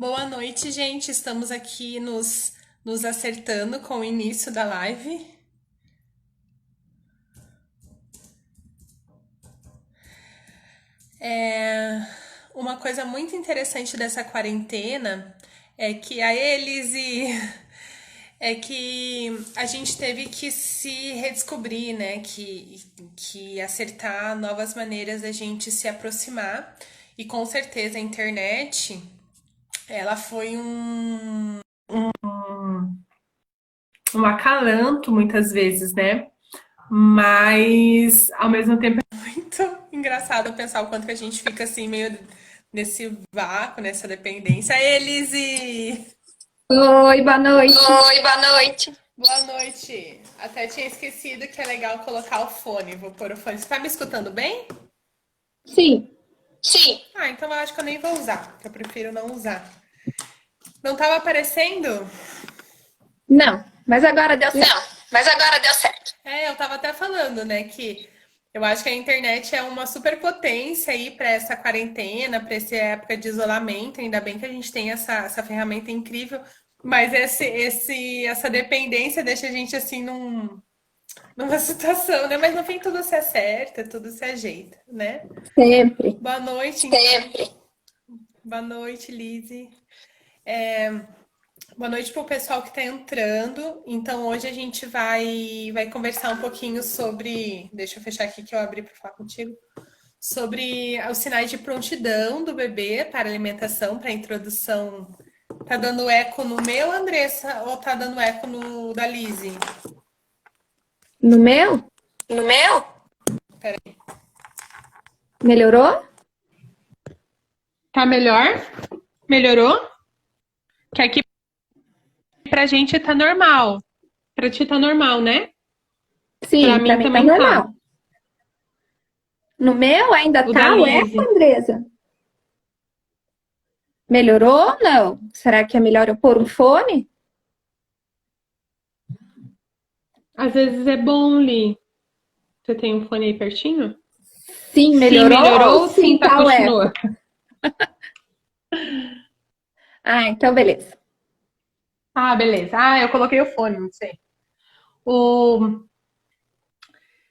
Boa noite, gente. Estamos aqui nos acertando com o início da live. Uma coisa muito interessante dessa quarentena é que a Elise é que a gente teve que se redescobrir, né? Que acertar novas maneiras da gente se aproximar. E com certeza a internet, ela foi um acalanto muitas vezes, né? Mas ao mesmo tempo é muito engraçado pensar o quanto que a gente fica assim, meio nesse vácuo, nessa dependência. Elise! Oi, boa noite. Oi, boa noite! Boa noite! Até tinha esquecido que é legal colocar o fone. Vou pôr o fone. Você tá me escutando bem? Sim, Sim. Ah, então eu acho que eu nem vou usar, que eu prefiro não usar. Não tava aparecendo? não, mas agora deu certo. Não, mas agora deu certo. Eu tava até falando, né, que eu acho que a internet é uma superpotência aí para essa quarentena, para essa época de isolamento. Ainda bem que a gente tem essa ferramenta incrível, mas essa dependência deixa a gente assim numa situação, né? Mas no fim tudo se acerta, tudo se ajeita, né? Sempre. Boa noite, então. Sempre. Boa noite, Lizzie. Boa noite para o pessoal que está entrando. Então, hoje a gente vai conversar um pouquinho sobre. Deixa eu fechar aqui que eu abri para falar contigo. Sobre os sinais de prontidão do bebê para alimentação, para introdução. Tá dando eco no meu, Andressa, ou tá dando eco no da Lizzie? No meu, No meu? Peraí. melhorou? Tá melhor? Melhorou? Que aqui pra gente tá normal. Pra ti tá normal, né? Pra Sim, pra mim mim tá também tá. normal. No meu ainda O da tá o eco, Lizzie. Andresa? Melhorou? Não. Será que é melhor eu pôr um fone? Às vezes é bom, Li. Você tem um fone aí pertinho? Sim, Sim, melhorou ou melhorou ou sim, sim tá, tá o eco? continua? Ah, então beleza. Ah, beleza. Ah, eu coloquei o fone, não sei. O...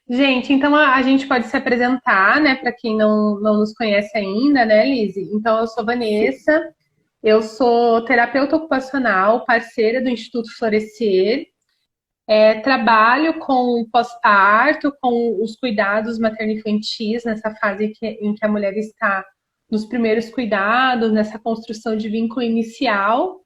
Gente, então a gente pode se apresentar, né, para quem não nos conhece ainda, né, Lizzie? Então, eu sou Sim. Vanessa, eu sou terapeuta ocupacional, parceira do Instituto Florescer, trabalho com pós-parto, com os cuidados materno-infantis, nessa fase em que a mulher está nos primeiros cuidados, nessa construção de vínculo inicial.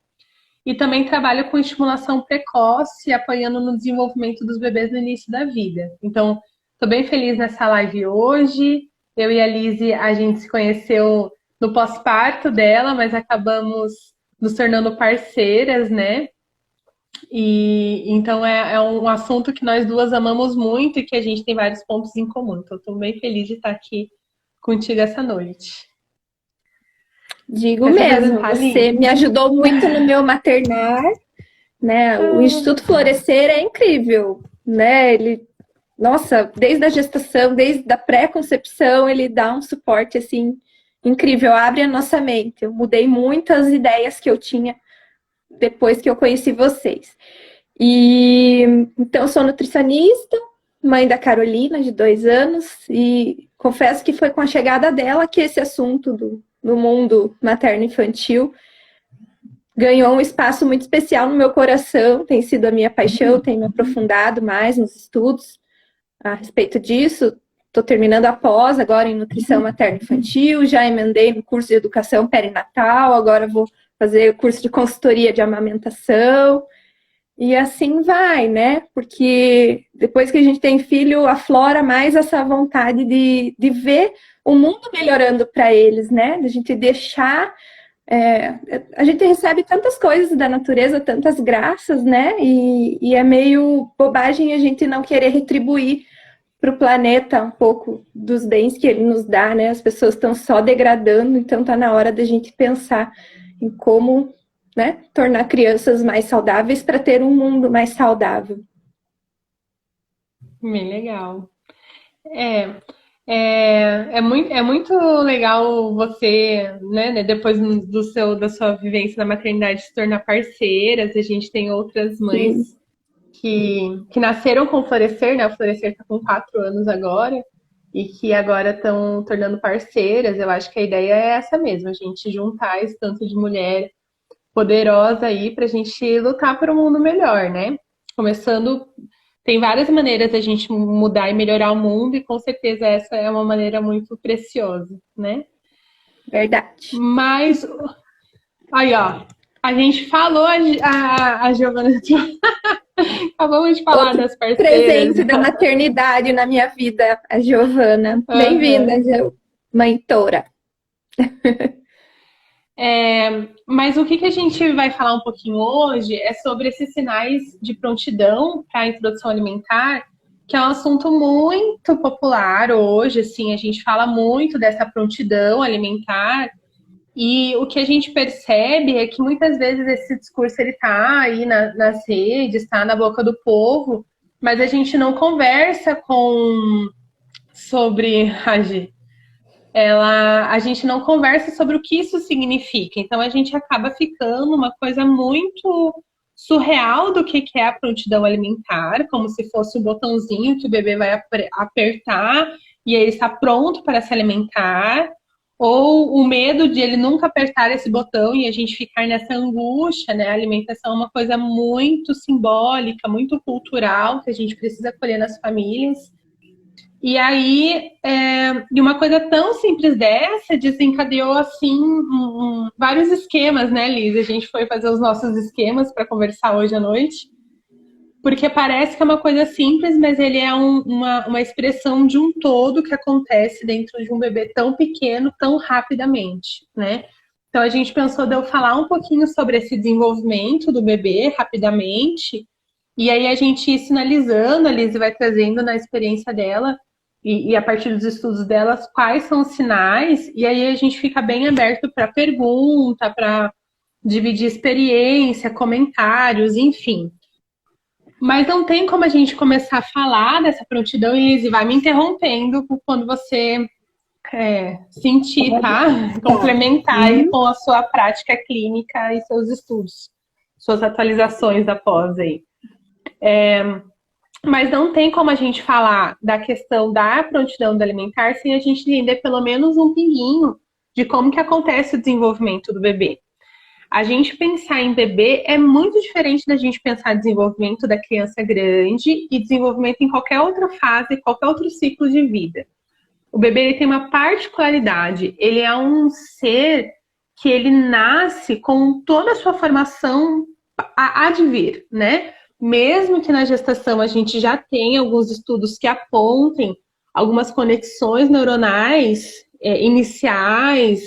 E também trabalho com estimulação precoce, apoiando no desenvolvimento dos bebês no início da vida. Então, estou bem feliz nessa live hoje. Eu e a Lizzie, a gente se conheceu no pós-parto dela, mas acabamos nos tornando parceiras, né? E então é um assunto que nós duas amamos muito e que a gente tem vários pontos em comum. Então, estou bem feliz de estar aqui contigo essa noite. Digo Quer se mesmo, apresentar, você Li? me ajudou muito no meu maternar, né? O Instituto Florescer é incrível, né? Nossa, desde a gestação, desde a pré-concepção, ele dá um suporte assim incrível, abre a nossa mente. Eu mudei muitas ideias que eu tinha depois que eu conheci vocês. E então sou nutricionista, mãe da Carolina, de 2 anos, e confesso que foi com a chegada dela que esse assunto do mundo materno-infantil ganhou um espaço muito especial no meu coração, tem sido a minha paixão, tenho me aprofundado mais nos estudos a respeito disso. Estou terminando a pós agora em nutrição materno-infantil, já emendei no curso de educação perinatal, agora vou fazer o curso de consultoria de amamentação, e assim vai, né? Porque depois que a gente tem filho, aflora mais essa vontade de ver o mundo melhorando para eles, né? De a gente deixar. A gente recebe tantas coisas da natureza, tantas graças, né? E é meio bobagem a gente não querer retribuir para o planeta um pouco dos bens que ele nos dá, né? As pessoas estão só degradando, então está na hora da gente pensar em como, né, tornar crianças mais saudáveis para ter um mundo mais saudável. Bem legal. É. É muito legal você, né, depois da sua vivência na maternidade, se tornar parceiras. A gente tem outras mães Sim, que nasceram com o Florescer, né? O Florescer está com 4 anos agora, e que agora estão tornando parceiras. Eu acho que a ideia é essa mesmo, a gente juntar esse tanto de mulher poderosa aí para a gente lutar por um mundo melhor, né? Começando, tem várias maneiras da gente mudar e melhorar o mundo, e com certeza essa é uma maneira muito preciosa, né? verdade. Mas, aí ó, a gente falou, a Giovana, acabamos de falar Outro das parceiras. presente da maternidade na minha vida, a Giovana. Aham. Bem-vinda, mentora. Mas o que a gente vai falar um pouquinho hoje é sobre esses sinais de prontidão para a introdução alimentar, que é um assunto muito popular hoje, assim, a gente fala muito dessa prontidão alimentar, e o que a gente percebe é que muitas vezes esse discurso ele tá aí nas redes, está na boca do povo, mas a gente não conversa sobre a gente não conversa sobre o que isso significa. Então a gente acaba ficando uma coisa muito surreal do que é a prontidão alimentar, como se fosse um botãozinho que o bebê vai apertar e ele está pronto para se alimentar, ou o medo de ele nunca apertar esse botão e a gente ficar nessa angústia, né? A alimentação é uma coisa muito simbólica, muito cultural, que a gente precisa acolher nas famílias. E aí, e uma coisa tão simples dessa desencadeou, assim, vários esquemas, né, Liz? A gente foi fazer os nossos esquemas para conversar hoje à noite, porque parece que é uma coisa simples, mas ele é uma expressão de um todo que acontece dentro de um bebê tão pequeno, tão rapidamente, né? Então, a gente pensou de eu falar um pouquinho sobre esse desenvolvimento do bebê rapidamente, e aí a gente ir sinalizando, a Liz vai trazendo na experiência dela, e a partir dos estudos delas, quais são os sinais, e aí a gente fica bem aberto para pergunta, para dividir experiência, comentários, enfim. Mas não tem como a gente começar a falar dessa prontidão, Elise, vai me interrompendo quando você sentir, Pode tá? tá. Complementar aí Uhum. com a sua prática clínica e seus estudos, suas atualizações da pós aí. Mas não tem como a gente falar da questão da prontidão alimentar sem a gente entender pelo menos um pinguinho de como que acontece o desenvolvimento do bebê. A gente pensar em bebê é muito diferente da gente pensar em desenvolvimento da criança grande e desenvolvimento em qualquer outra fase, qualquer outro ciclo de vida. O bebê ele tem uma particularidade, ele é um ser que ele nasce com toda a sua formação a vir, né? Mesmo que na gestação a gente já tenha alguns estudos que apontem algumas conexões neuronais iniciais,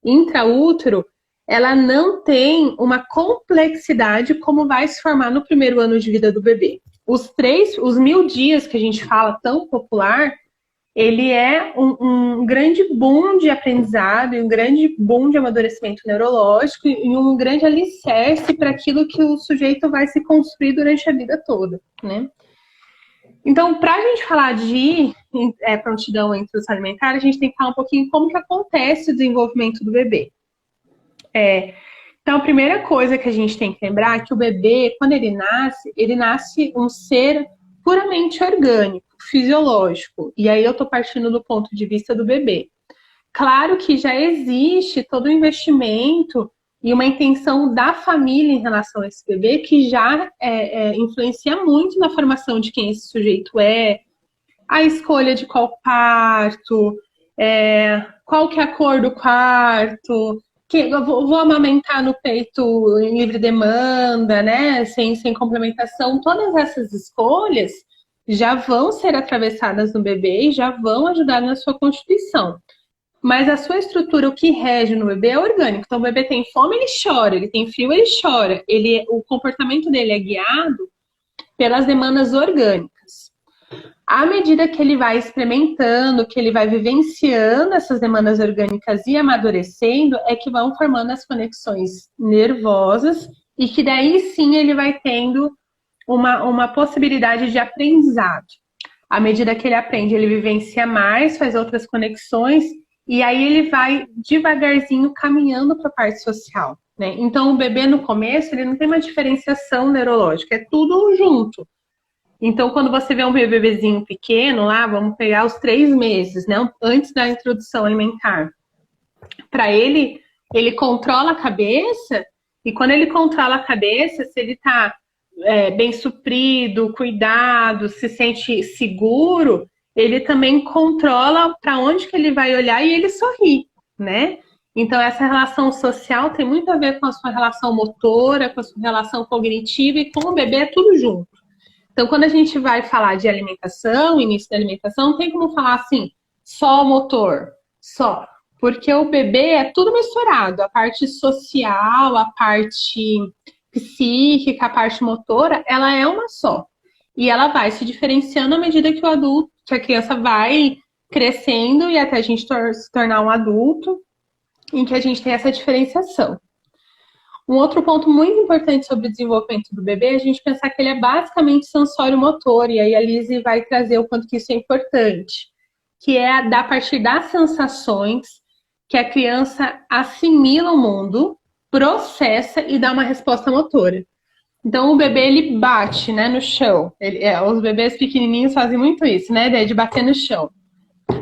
intraútero, ela não tem uma complexidade como vai se formar no primeiro ano de vida do bebê. Os 1000 dias que a gente fala tão popular, ele é um grande boom de aprendizado e um grande boom de amadurecimento neurológico e um grande alicerce para aquilo que o sujeito vai se construir durante a vida toda, né? Então, para a gente falar de prontidão em introdução alimentar, a gente tem que falar um pouquinho como que acontece o desenvolvimento do bebê. Então, a primeira coisa que a gente tem que lembrar é que o bebê, quando ele nasce um ser puramente orgânico, fisiológico. E aí eu estou partindo do ponto de vista do bebê. Claro que já existe todo o investimento e uma intenção da família em relação a esse bebê que já influencia muito na formação de quem esse sujeito é, a escolha de qual parto, qual que é a cor do quarto, que eu vou amamentar no peito em livre demanda, né? Sem complementação. Todas essas escolhas já vão ser atravessadas no bebê e já vão ajudar na sua constituição. Mas a sua estrutura, o que rege no bebê é orgânico. Então, o bebê tem fome, ele chora. Ele tem frio, ele chora. O comportamento dele é guiado pelas demandas orgânicas. À medida que ele vai experimentando, que ele vai vivenciando essas demandas orgânicas e amadurecendo, é que vão formando as conexões nervosas e que daí sim ele vai tendo uma possibilidade de aprendizado. À medida que ele aprende, ele vivencia mais, faz outras conexões, e aí ele vai devagarzinho caminhando para a parte social, né? Então, o bebê no começo, ele não tem uma diferenciação neurológica, é tudo junto. Então, quando você vê um bebezinho pequeno lá, vamos pegar os 3 meses, né? Antes da introdução alimentar. Para ele, ele controla a cabeça, e quando ele controla a cabeça, se ele está bem suprido, cuidado, se sente seguro, ele também controla para onde que ele vai olhar e ele sorri, né? Então, essa relação social tem muito a ver com a sua relação motora, com a sua relação cognitiva, e com o bebê é tudo junto. Então, quando a gente vai falar de alimentação, início da alimentação, não tem como falar assim, só o motor, só. Porque o bebê é tudo misturado, a parte social, a parte psíquica, a parte motora, ela é uma só. E ela vai se diferenciando à medida que que a criança vai crescendo e até a gente se tornar um adulto, em que a gente tem essa diferenciação. Um outro ponto muito importante sobre o desenvolvimento do bebê é a gente pensar que ele é basicamente sensório-motor, e aí a Lizzy vai trazer o quanto que isso é importante, que é a partir das sensações que a criança assimila o mundo, processa e dá uma resposta motora. Então, o bebê, ele bate, né, no chão. Os bebês pequenininhos fazem muito isso, né, de bater no chão.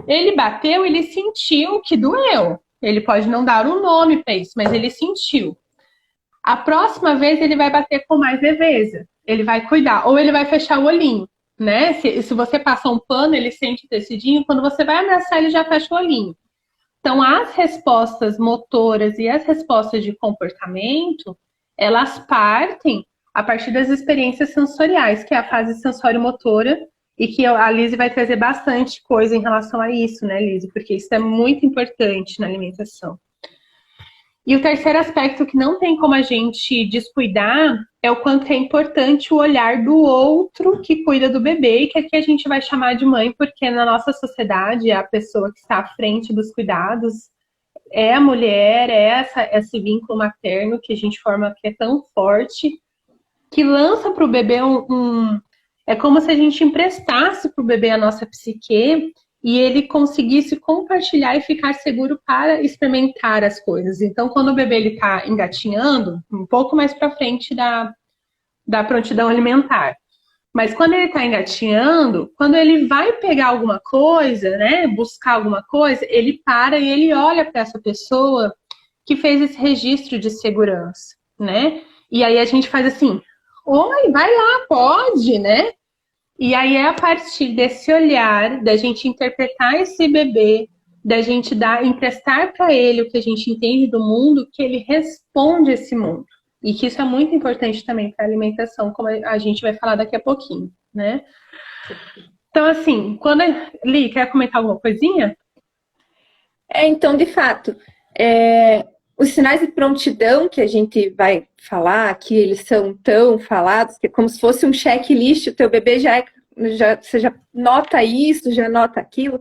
Ele bateu, ele sentiu que doeu. Ele pode não dar um nome para isso, mas ele sentiu. A próxima vez ele vai bater com mais leveza, ele vai cuidar, ou ele vai fechar o olhinho, né? Se você passa um pano, ele sente tecidinho, quando você vai ameaçar, ele já fecha o olhinho. Então, as respostas motoras e as respostas de comportamento, elas partem a partir das experiências sensoriais, que é a fase sensório-motora, e que a Lizzy vai trazer bastante coisa em relação a isso, né, Lizzy? Porque isso é muito importante na alimentação. E o terceiro aspecto que não tem como a gente descuidar é o quanto é importante o olhar do outro que cuida do bebê, e que aqui a gente vai chamar de mãe, porque na nossa sociedade a pessoa que está à frente dos cuidados é a mulher, é esse vínculo materno que a gente forma, que é tão forte, que lança para o bebê é como se a gente emprestasse para o bebê a nossa psique, e ele conseguisse compartilhar e ficar seguro para experimentar as coisas. Então, quando o bebê está engatinhando, um pouco mais para frente da prontidão alimentar, mas quando ele está engatinhando, quando ele vai pegar alguma coisa, né, buscar alguma coisa, ele para e ele olha para essa pessoa que fez esse registro de segurança, né? E aí a gente faz assim, oi, vai lá, pode, né? E aí é a partir desse olhar, da gente interpretar esse bebê, da gente emprestar para ele o que a gente entende do mundo, que ele responde esse mundo. E que isso é muito importante também para a alimentação, como a gente vai falar daqui a pouquinho, né? Então, assim, Li, quer comentar alguma coisinha? Então, de fato, os sinais de prontidão que a gente vai falar, que eles são tão falados, que é como se fosse um checklist, o teu bebê você já nota isso, já nota aquilo,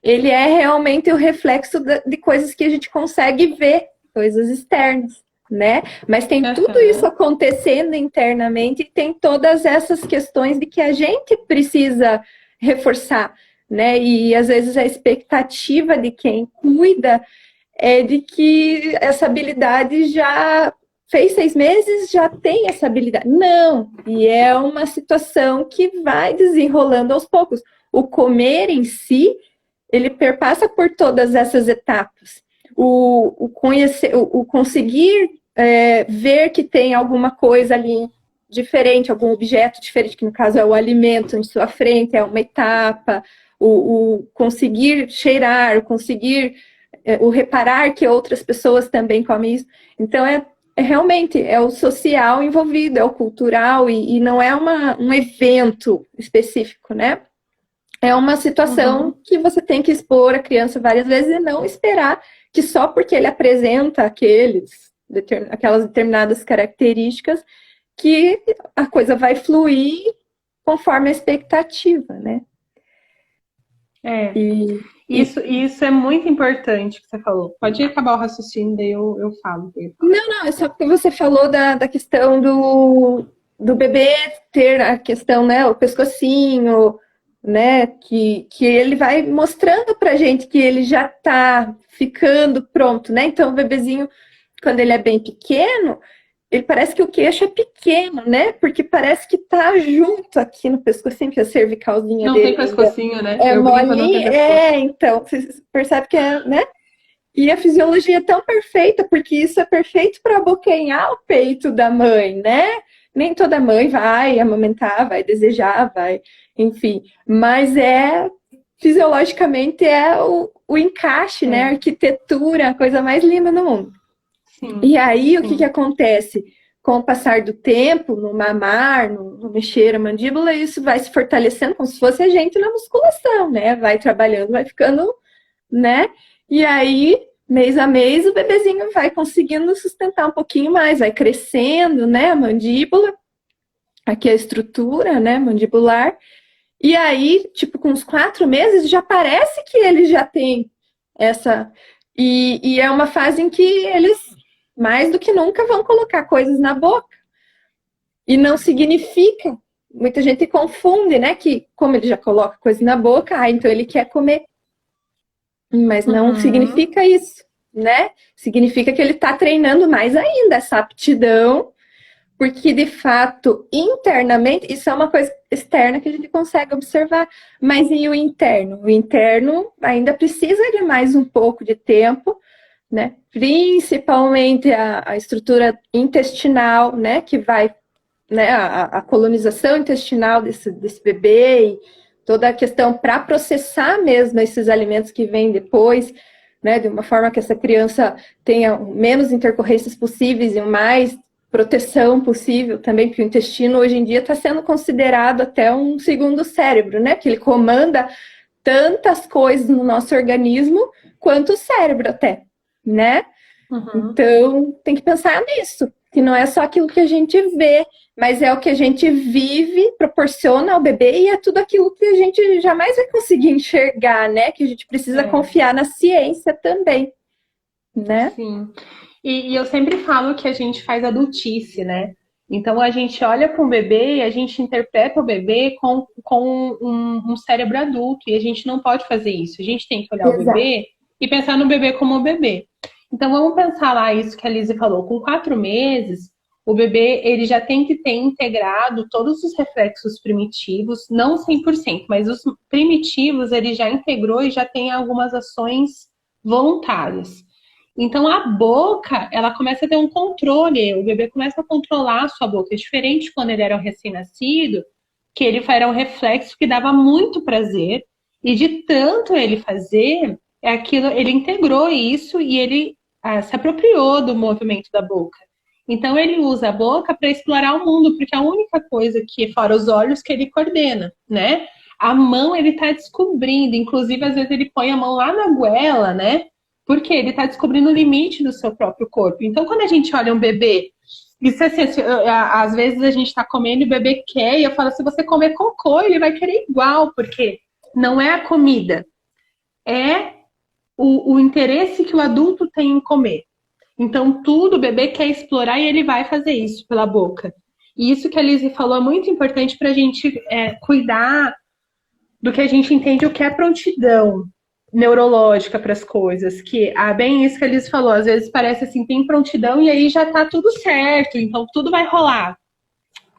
ele é realmente o reflexo de coisas que a gente consegue ver, coisas externas, né? Mas tem tudo isso acontecendo internamente, e tem todas essas questões de que a gente precisa reforçar, né? E às vezes a expectativa de quem cuida é de que essa habilidade já fez 6 meses, já tem essa habilidade. Não, e é uma situação que vai desenrolando aos poucos. O comer em si, ele perpassa por todas essas etapas. O conseguir ver que tem alguma coisa ali diferente, algum objeto diferente, que no caso é o alimento em sua frente, é uma etapa. O conseguir cheirar, o reparar que outras pessoas também comem isso. Então, realmente, é o social envolvido, é o cultural, e não é um evento específico, né? É uma situação que você tem que expor a criança várias vezes e não esperar que só porque ele apresenta aquelas determinadas características que a coisa vai fluir conforme a expectativa, né? Isso é muito importante que você falou. Pode acabar o raciocínio, daí eu falo. Não, é só porque você falou da questão do bebê ter a questão, né, o pescocinho, né? Que ele vai mostrando pra gente que ele já tá ficando pronto, né? Então o bebezinho, quando ele é bem pequeno, ele parece que o queixo é pequeno, né? Porque parece que tá junto aqui no pescocinho, que a cervicalzinha Não tem dele ainda pescocinho, né? é Eu brinco, não tem molinha. pescoço. Então, você percebe que é, né? E a fisiologia é tão perfeita, porque isso é perfeito para abocanhar o peito da mãe, né? Nem toda mãe vai amamentar, vai desejar, vai, enfim. Mas fisiologicamente, o encaixe, né? A arquitetura, a coisa mais linda do mundo. Sim, E aí, o que sim. acontece? Com o passar do tempo, no mamar, no mexer a mandíbula, isso vai se fortalecendo como se fosse a gente na musculação, né? Vai trabalhando, vai ficando, né? E aí, mês a mês, o bebezinho vai conseguindo sustentar um pouquinho mais, vai crescendo, né? A mandíbula, aqui a estrutura, né? Mandibular. E aí, tipo, com uns 4 meses, já parece que ele já tem essa. E é uma fase em que eles, mais do que nunca, vão colocar coisas na boca. E não significa. Muita gente confunde, né? Que como ele já coloca coisa na boca, então ele quer comer. Mas não Uhum. significa isso, né? Significa que ele está treinando mais ainda essa aptidão, porque de fato, internamente, isso é uma coisa externa que a gente consegue observar. Mas e o interno? O interno ainda precisa de mais um pouco de tempo, né? Principalmente a estrutura intestinal, né? Que vai, né? A colonização intestinal desse bebê e toda a questão para processar mesmo esses alimentos que vêm depois, né? De uma forma que essa criança tenha menos intercorrências possíveis e mais proteção possível também, porque o intestino hoje em dia está sendo considerado até um segundo cérebro, né? Que ele comanda tantas coisas no nosso organismo quanto o cérebro até, né? Uhum. Então, tem que pensar nisso, que não é só aquilo que a gente vê, mas é o que a gente vive, proporciona ao bebê e é tudo aquilo que a gente jamais vai conseguir enxergar, né? Que a gente precisa É, confiar na ciência também, né? sim. E eu sempre falo que a gente faz adultice, né? Então a gente olha para um bebê e a gente interpreta o bebê com um cérebro adulto. E a gente não pode fazer isso. A gente tem que olhar o Exato. bebê e pensar no bebê como um bebê. Então vamos pensar lá isso que a Lizzie falou. Com 4 meses, o bebê ele já tem que ter integrado todos os reflexos primitivos, não 100%, mas os primitivos ele já integrou e já tem algumas ações voluntárias. Então a boca, ela começa a ter um controle, o bebê começa a controlar a sua boca. É diferente quando ele era um recém-nascido, que ele era um reflexo que dava muito prazer, e de tanto ele fazer, é aquilo, ele integrou isso e ele se apropriou do movimento da boca. Então ele usa a boca para explorar o mundo, porque é a única coisa que, fora os olhos, que ele coordena, né? A mão ele está descobrindo, inclusive às vezes ele põe a mão lá na goela, né? Porque ele está descobrindo o limite do seu próprio corpo. Então, quando a gente olha um bebê, isso assim, às vezes a gente está comendo e o bebê quer, e eu falo, se você comer cocô, ele vai querer igual, porque não é a comida, é o interesse que o adulto tem em comer. Então, tudo o bebê quer explorar e ele vai fazer isso pela boca. E isso que a Lizzie falou é muito importante para a gente cuidar do que a gente entende o que é prontidão neurológica para as coisas, que bem isso que a Liz falou, às vezes parece assim, tem prontidão e aí já está tudo certo, então tudo vai rolar.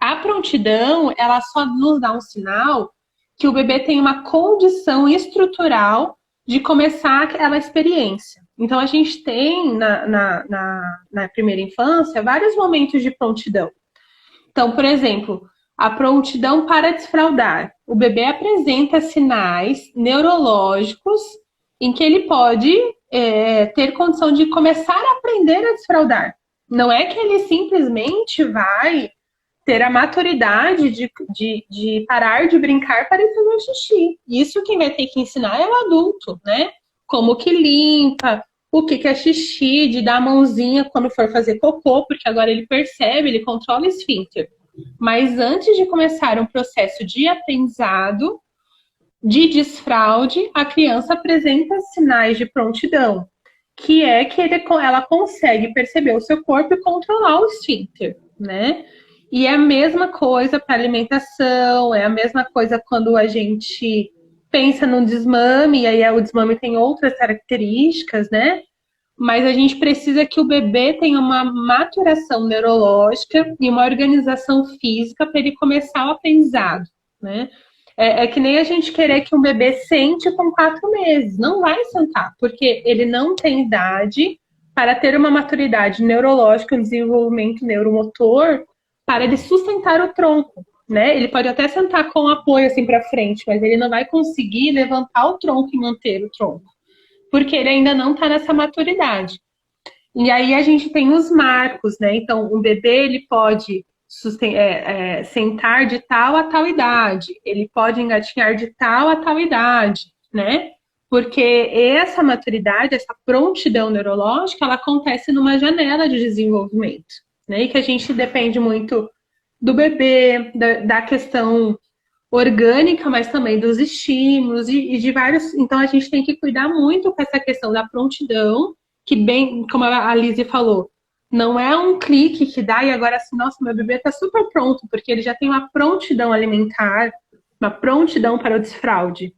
A prontidão, ela só nos dá um sinal que o bebê tem uma condição estrutural de começar aquela experiência. Então, a gente tem na primeira infância vários momentos de prontidão. Então, por exemplo, a prontidão para desfraldar. O bebê apresenta sinais neurológicos em que ele pode ter condição de começar a aprender a desfraldar. Não é que ele simplesmente vai ter a maturidade de parar de brincar para ir fazer xixi. Isso quem vai ter que ensinar é o adulto, né? Como que limpa, o que é xixi, de dar a mãozinha quando for fazer cocô, porque agora ele percebe, ele controla o esfíncter. Mas antes de começar um processo de aprendizado, de desfraude, a criança apresenta sinais de prontidão, que é que ela consegue perceber o seu corpo e controlar o esfíncter, né? E é a mesma coisa para alimentação, é a mesma coisa quando a gente pensa no desmame, e aí o desmame tem outras características, né? Mas a gente precisa que o bebê tenha uma maturação neurológica e uma organização física para ele começar o aprendizado, né? É que nem a gente querer que um bebê sente com 4 meses. Não vai sentar, porque ele não tem idade para ter uma maturidade neurológica, um desenvolvimento neuromotor, para ele sustentar o tronco, né? Ele pode até sentar com apoio assim para frente, mas ele não vai conseguir levantar o tronco e manter o tronco, porque ele ainda não está nessa maturidade. E aí a gente tem os marcos, né? Então, o bebê ele pode sentar de tal a tal idade, ele pode engatinhar de tal a tal idade, né? Porque essa maturidade, essa prontidão neurológica, ela acontece numa janela de desenvolvimento, né? E que a gente depende muito do bebê, da questão orgânica, mas também dos estímulos e de vários. Então a gente tem que cuidar muito com essa questão da prontidão, que bem, como a Lizzie falou, não é um clique que dá e agora assim, nossa, meu bebê está super pronto, porque ele já tem uma prontidão alimentar, uma prontidão para o desfraude.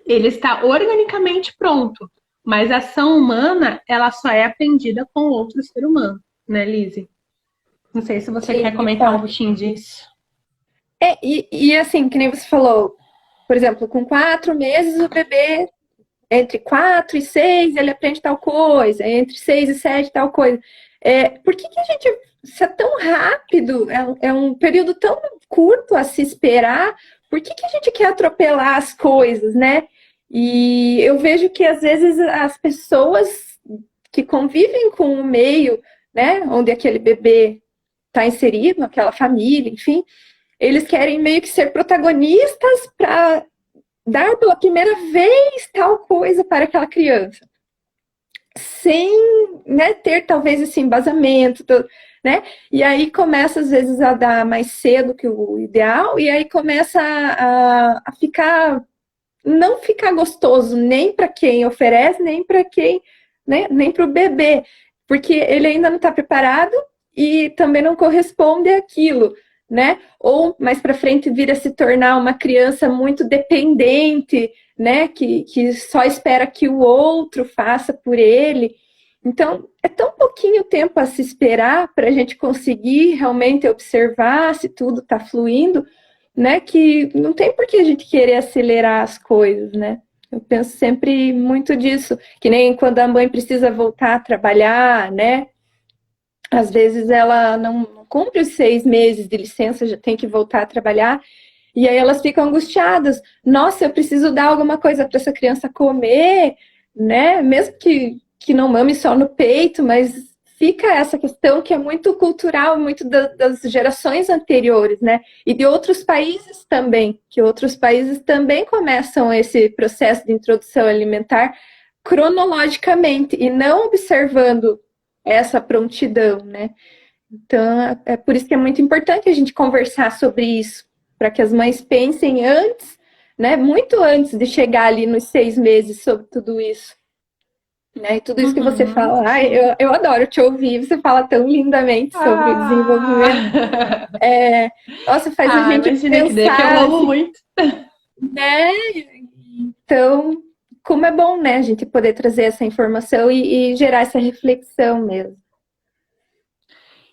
Ele está organicamente pronto, mas a ação humana, ela só é aprendida com outro ser humano, né, Lizzie? Não sei se você quer comentar um pouquinho disso. E assim, que nem você falou, por exemplo, com 4 meses o bebê, entre 4 e 6, ele aprende tal coisa, entre 6 e 7, tal coisa. Por que a gente, se é tão rápido, é um período tão curto a se esperar, por que a gente quer atropelar as coisas, né? E eu vejo que às vezes as pessoas que convivem com o meio, né, onde aquele bebê está inserido, aquela família, enfim, eles querem meio que ser protagonistas para dar pela primeira vez tal coisa para aquela criança, sem, né, ter talvez esse embasamento, né? E aí começa às vezes a dar mais cedo que o ideal, e aí começa a ficar, não ficar gostoso nem para quem oferece, nem para quem, né, nem para o bebê, porque ele ainda não está preparado e também não corresponde àquilo, né? Ou mais para frente vir a se tornar uma criança muito dependente, né? Que só espera que o outro faça por ele. Então, é tão pouquinho tempo a se esperar para a gente conseguir realmente observar se tudo está fluindo, né? Que não tem por que a gente querer acelerar as coisas, né? Eu penso sempre muito disso, que nem quando a mãe precisa voltar a trabalhar, né? Às vezes ela não cumpre os 6 meses de licença, já tem que voltar a trabalhar, e aí elas ficam angustiadas. Nossa, eu preciso dar alguma coisa para essa criança comer, né? Mesmo que não mame só no peito, mas fica essa questão que é muito cultural, muito das gerações anteriores, né? E de outros países também, que outros países também começam esse processo de introdução alimentar cronologicamente, e não observando essa prontidão, né? Então, é por isso que é muito importante a gente conversar sobre isso, para que as mães pensem antes, né? Muito antes de chegar ali nos 6 meses sobre tudo isso. Né? E tudo isso que você fala, eu adoro te ouvir, você fala tão lindamente sobre o desenvolvimento. Nossa, faz a gente pensar. Que eu amo muito. Né? Então, como é bom, né, a gente poder trazer essa informação e gerar essa reflexão mesmo.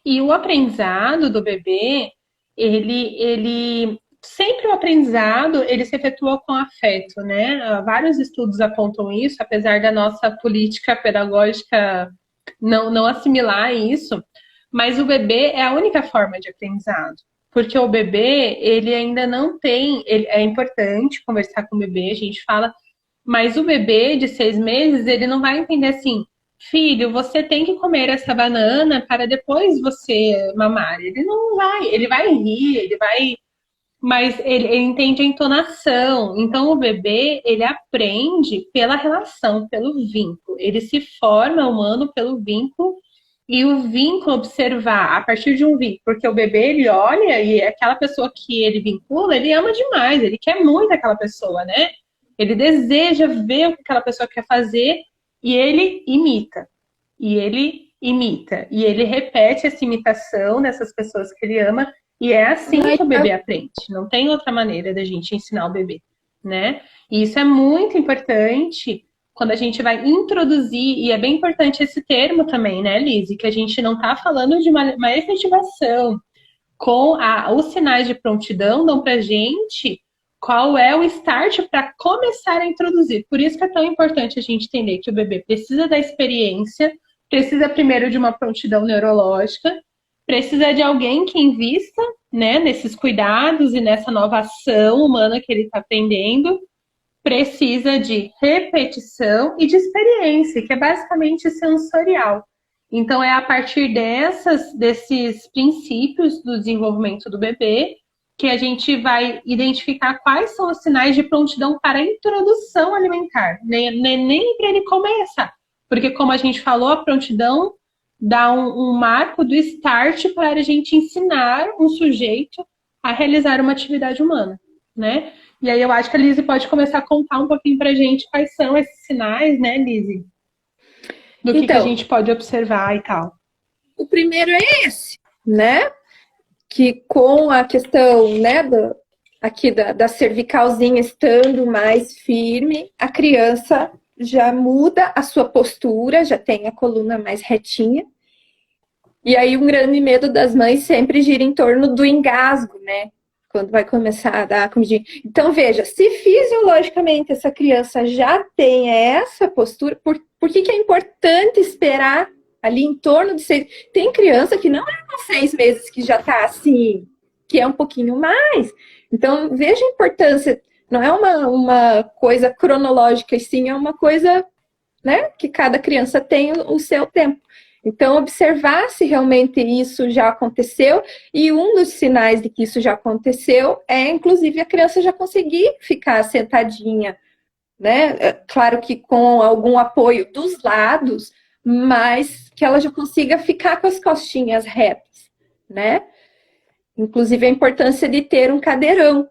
E o aprendizado do bebê, ele sempre o aprendizado, ele se efetua com afeto, né? Vários estudos apontam isso, apesar da nossa política pedagógica não assimilar isso, mas o bebê é a única forma de aprendizado. Porque o bebê, ele ainda não tem, é importante conversar com o bebê, a gente fala, mas o bebê de 6 meses, ele não vai entender assim, filho, você tem que comer essa banana para depois você mamar. Ele não vai, ele vai rir, ele vai, mas ele entende a entonação. Então o bebê, ele aprende pela relação, pelo vínculo. Ele se forma humano pelo vínculo, e o vínculo observar a partir de um vínculo, porque o bebê, ele olha e aquela pessoa que ele vincula, ele ama demais, ele quer muito aquela pessoa, né? Ele deseja ver o que aquela pessoa quer fazer e ele imita. E ele imita. E ele repete essa imitação dessas pessoas que ele ama E é assim que o bebê aprende. Não tem outra maneira da gente ensinar o bebê, né? E isso é muito importante quando a gente vai introduzir, e é bem importante esse termo também, né, Lizzy? Que a gente não está falando de uma efetivação. Os sinais de prontidão dão pra gente qual é o start para começar a introduzir. Por isso que é tão importante a gente entender que o bebê precisa da experiência, precisa primeiro de uma prontidão neurológica, precisa de alguém que invista, né, nesses cuidados e nessa nova ação humana que ele está aprendendo, precisa de repetição e de experiência, que é basicamente sensorial. Então, é a partir desses princípios do desenvolvimento do bebê que a gente vai identificar quais são os sinais de prontidão para a introdução alimentar, nem para ele começar. Porque, como a gente falou, a prontidão dá um marco do start para a gente ensinar um sujeito a realizar uma atividade humana, né? E aí eu acho que a Lizzy pode começar a contar um pouquinho para a gente quais são esses sinais, né, Lizzy? Do que a gente pode observar e tal. O primeiro é esse, né? Que com a questão, né, da cervicalzinha estando mais firme, a criança já muda a sua postura, já tem a coluna mais retinha. E aí um grande medo das mães sempre gira em torno do engasgo, né? Quando vai começar a dar comidinha. Então, veja, se fisiologicamente essa criança já tem essa postura, por que é importante esperar ali em torno de 6... Tem criança que não é com 6 meses que já está assim, que é um pouquinho mais. Então, veja a importância. Não é uma coisa cronológica, e sim é uma coisa, né, que cada criança tem o seu tempo. Então, observar se realmente isso já aconteceu, e um dos sinais de que isso já aconteceu é, inclusive, a criança já conseguir ficar sentadinha, né? Claro que com algum apoio dos lados, mas que ela já consiga ficar com as costinhas retas, né? Inclusive, a importância de ter um cadeirão.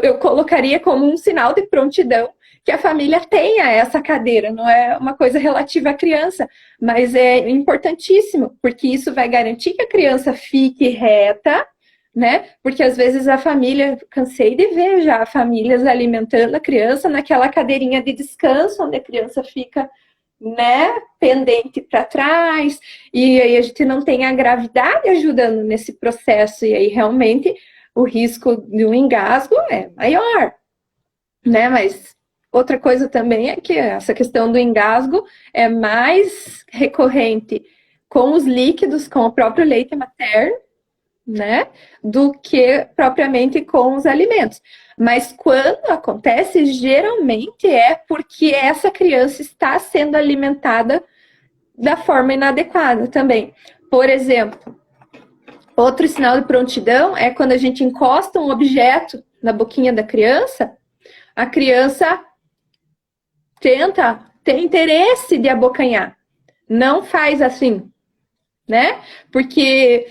Eu colocaria como um sinal de prontidão que a família tenha essa cadeira, não é uma coisa relativa à criança, mas é importantíssimo, porque isso vai garantir que a criança fique reta, né? Porque às vezes a família, cansei de ver já famílias alimentando a criança naquela cadeirinha de descanso, onde a criança fica, né, pendente para trás, e aí a gente não tem a gravidade ajudando nesse processo, e aí realmente o risco de um engasgo é maior, né? Mas outra coisa também é que essa questão do engasgo é mais recorrente com os líquidos, com o próprio leite materno, né? Do que propriamente com os alimentos. Mas quando acontece, geralmente é porque essa criança está sendo alimentada da forma inadequada também. Por exemplo, outro sinal de prontidão é quando a gente encosta um objeto na boquinha da criança, a criança tem interesse de abocanhar. Não faz assim, né? Porque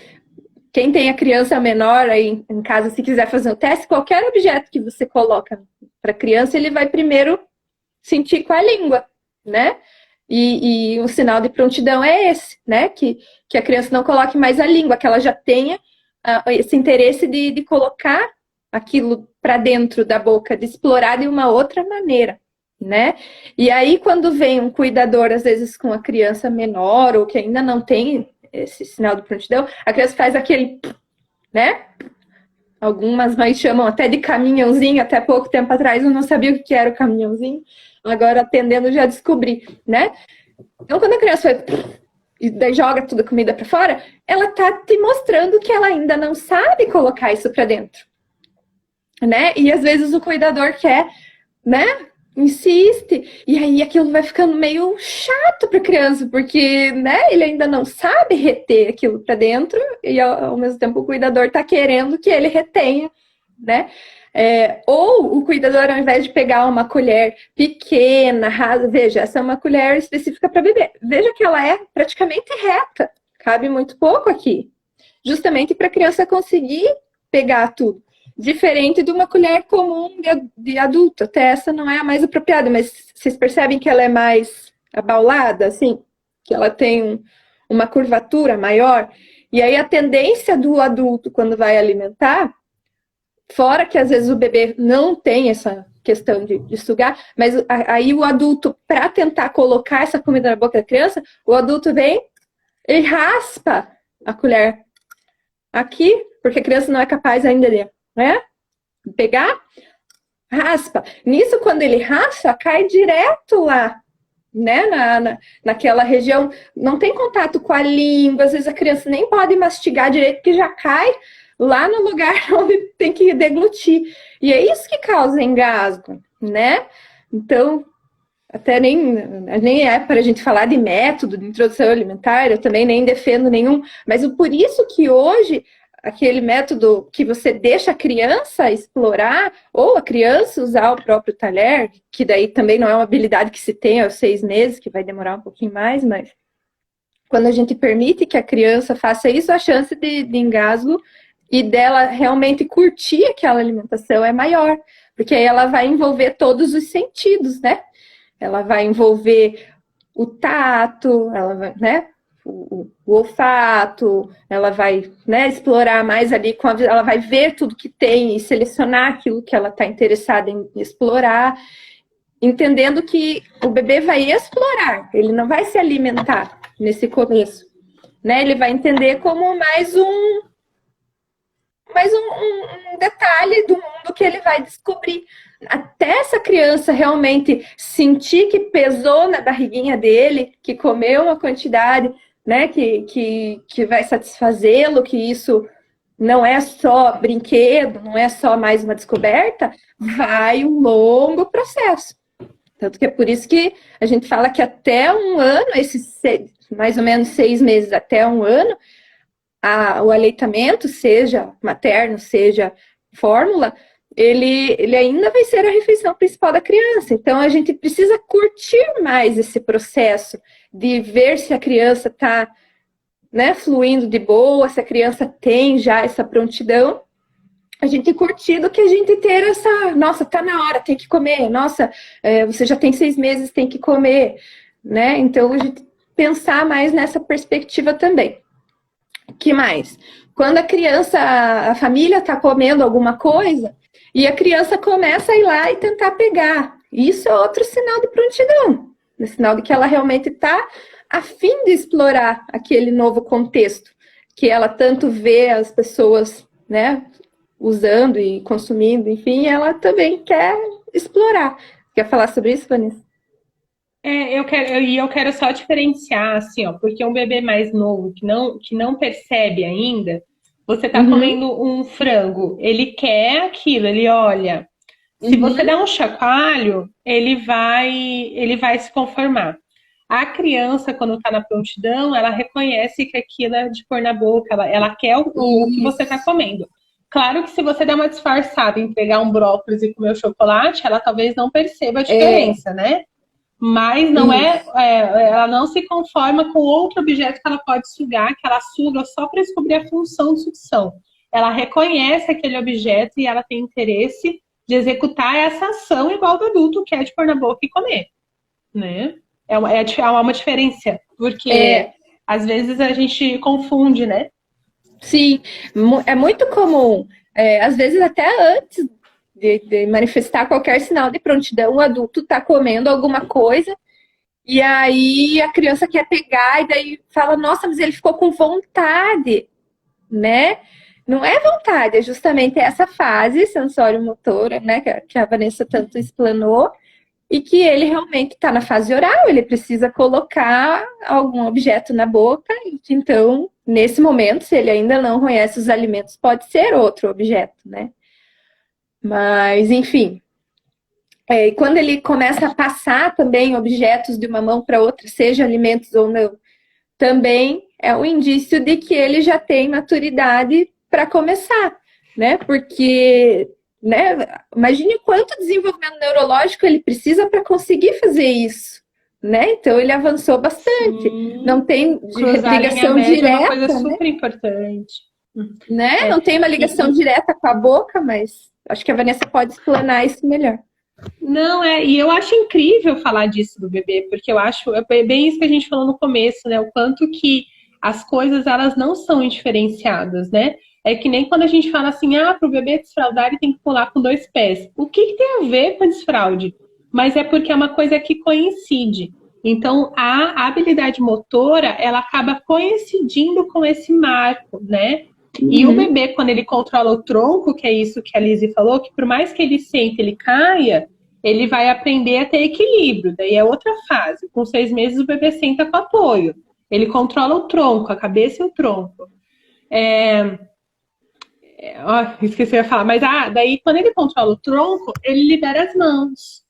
quem tem a criança menor aí em casa, se quiser fazer o teste, qualquer objeto que você coloca para a criança, ele vai primeiro sentir com a língua, né? E o sinal de prontidão é esse, né? Que a criança não coloque mais a língua, que ela já tenha esse interesse de colocar aquilo para dentro da boca, de explorar de uma outra maneira, né? E aí, quando vem um cuidador, às vezes com a criança menor, ou que ainda não tem esse sinal de prontidão, a criança faz aquele, né? Algumas mães chamam até de caminhãozinho, até pouco tempo atrás eu não sabia o que era o caminhãozinho, agora atendendo já descobri, né? Então, quando a criança vai e daí joga toda a comida para fora, ela tá te mostrando que ela ainda não sabe colocar isso para dentro, né? E às vezes o cuidador quer, né? Insiste, e aí aquilo vai ficando meio chato para a criança, porque, né, ele ainda não sabe reter aquilo para dentro, e ao mesmo tempo o cuidador tá querendo que ele retenha, né? Ou o cuidador, ao invés de pegar uma colher pequena, rasa, veja, essa é uma colher específica para bebê, veja que ela é praticamente reta, cabe muito pouco aqui, justamente para a criança conseguir pegar tudo. Diferente de uma colher comum de adulto. Até essa não é a mais apropriada, mas vocês percebem que ela é mais abaulada, assim? Que ela tem uma curvatura maior. E aí a tendência do adulto, quando vai alimentar, fora que às vezes o bebê não tem essa questão de sugar, mas aí o adulto, para tentar colocar essa comida na boca da criança, o adulto vem e raspa a colher aqui, porque a criança não é capaz ainda de, né, pegar, raspa. Nisso, quando ele raspa, cai direto lá, né, naquela região, não tem contato com a língua, às vezes a criança nem pode mastigar direito, porque já cai lá no lugar onde tem que deglutir. E é isso que causa engasgo, né? Então, até nem é para a gente falar de método de introdução alimentar, eu também nem defendo nenhum, mas por isso que hoje, aquele método que você deixa a criança explorar, ou a criança usar o próprio talher, que daí também não é uma habilidade que se tem aos 6 meses, que vai demorar um pouquinho mais, mas quando a gente permite que a criança faça isso, a chance de engasgo e dela realmente curtir aquela alimentação é maior, porque aí ela vai envolver todos os sentidos, né? Ela vai envolver o tato, ela vai, né? O olfato, ela vai, né, explorar mais ali, ela vai ver tudo que tem e selecionar aquilo que ela está interessada em explorar, entendendo que o bebê vai explorar, ele não vai se alimentar nesse começo, né? Ele vai entender como mais um detalhe do mundo que ele vai descobrir. Até essa criança realmente sentir que pesou na barriguinha dele, que comeu uma quantidade, né, que vai satisfazê-lo, que isso não é só brinquedo, não é só mais uma descoberta, vai um longo processo. Tanto que é por isso que a gente fala que até um ano, mais ou menos 6 meses até um ano, o aleitamento, seja materno, seja fórmula, ele ainda vai ser a refeição principal da criança. Então, a gente precisa curtir mais esse processo de ver se a criança está, né, fluindo de boa, se a criança tem já essa prontidão. A gente curtir do que a gente ter essa, nossa, tá na hora, tem que comer, nossa, você já tem 6 meses, tem que comer, né? Então, a gente pensar mais nessa perspectiva também. Que mais? Quando a família está comendo alguma coisa e a criança começa a ir lá e tentar pegar. Isso é outro sinal de prontidão. É sinal de que ela realmente está a fim de explorar aquele novo contexto, que ela tanto vê as pessoas, né, usando e consumindo, enfim, ela também quer explorar. Quer falar sobre isso, Vanessa? Eu quero só diferenciar, assim, ó, porque um bebê mais novo que não percebe ainda, você tá comendo um frango, ele quer aquilo, ele olha. Se você der um chacoalho, ele vai se conformar. A criança, quando tá na prontidão, ela reconhece que aquilo é de pôr na boca, ela quer o que você tá comendo. Claro que se você der uma disfarçada em pegar um brócolis e comer o chocolate, ela talvez não perceba a diferença, né? Mas não ela não se conforma com outro objeto que ela pode sugar, que ela suga só para descobrir a função de sucção. Ela reconhece aquele objeto e ela tem interesse de executar essa ação igual do adulto, que é de pôr na boca e comer, né? É uma diferença, porque às vezes a gente confunde, né? Sim, é muito comum, às vezes até antes de manifestar qualquer sinal de prontidão, o adulto está comendo alguma coisa e aí a criança quer pegar e daí fala, nossa, mas ele ficou com vontade, né? Não é vontade, é justamente essa fase sensório-motora, né, que a Vanessa tanto explanou, e que ele realmente está na fase oral, ele precisa colocar algum objeto na boca, então, nesse momento, se ele ainda não conhece os alimentos, pode ser outro objeto, né? Mas, enfim, quando ele começa a passar também objetos de uma mão para outra, seja alimentos ou não, também é um indício de que ele já tem maturidade para começar, né? Porque, né, imagine quanto desenvolvimento neurológico ele precisa para conseguir fazer isso, né? Então ele avançou bastante. Sim. Não tem ligação direta, é uma coisa super importante, né? Não tem uma ligação direta com a boca, mas acho que a Vanessa pode explanar isso melhor. Não, e eu acho incrível falar disso do bebê, porque eu acho, é bem isso que a gente falou no começo, né? O quanto que as coisas, elas não são indiferenciadas, né? É que nem quando a gente fala assim, para o bebê desfraudar ele tem que pular com 2 pés. O que tem a ver com desfraude? Mas é porque é uma coisa que coincide. Então, a habilidade motora, ela acaba coincidindo com esse marco, né? E o bebê, quando ele controla o tronco, que é isso que a Lizzy falou, que por mais que ele sente, ele caia, ele vai aprender a ter equilíbrio. Daí é outra fase. Com 6 meses, o bebê senta com apoio. Ele controla o tronco, a cabeça e o tronco. Esqueci de falar. Mas daí, quando ele controla o tronco, ele libera as mãos.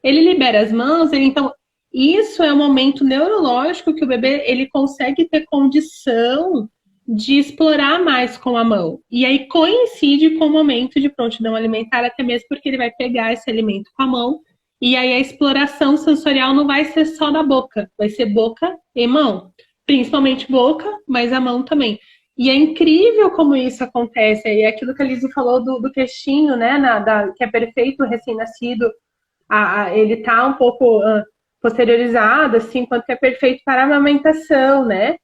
Ele libera as mãos, então isso é um momento neurológico que o bebê ele consegue ter condição de explorar mais com a mão. E aí coincide com o momento de prontidão alimentar, até mesmo porque ele vai pegar esse alimento com a mão. E aí a exploração sensorial não vai ser só da boca, vai ser boca e mão. Principalmente boca, mas a mão também. E é incrível como isso acontece. E é aquilo que a Lizzy falou do queixinho, né? Que é perfeito, recém-nascido. Ele tá um pouco posteriorizado, assim, quanto é perfeito para a amamentação, né?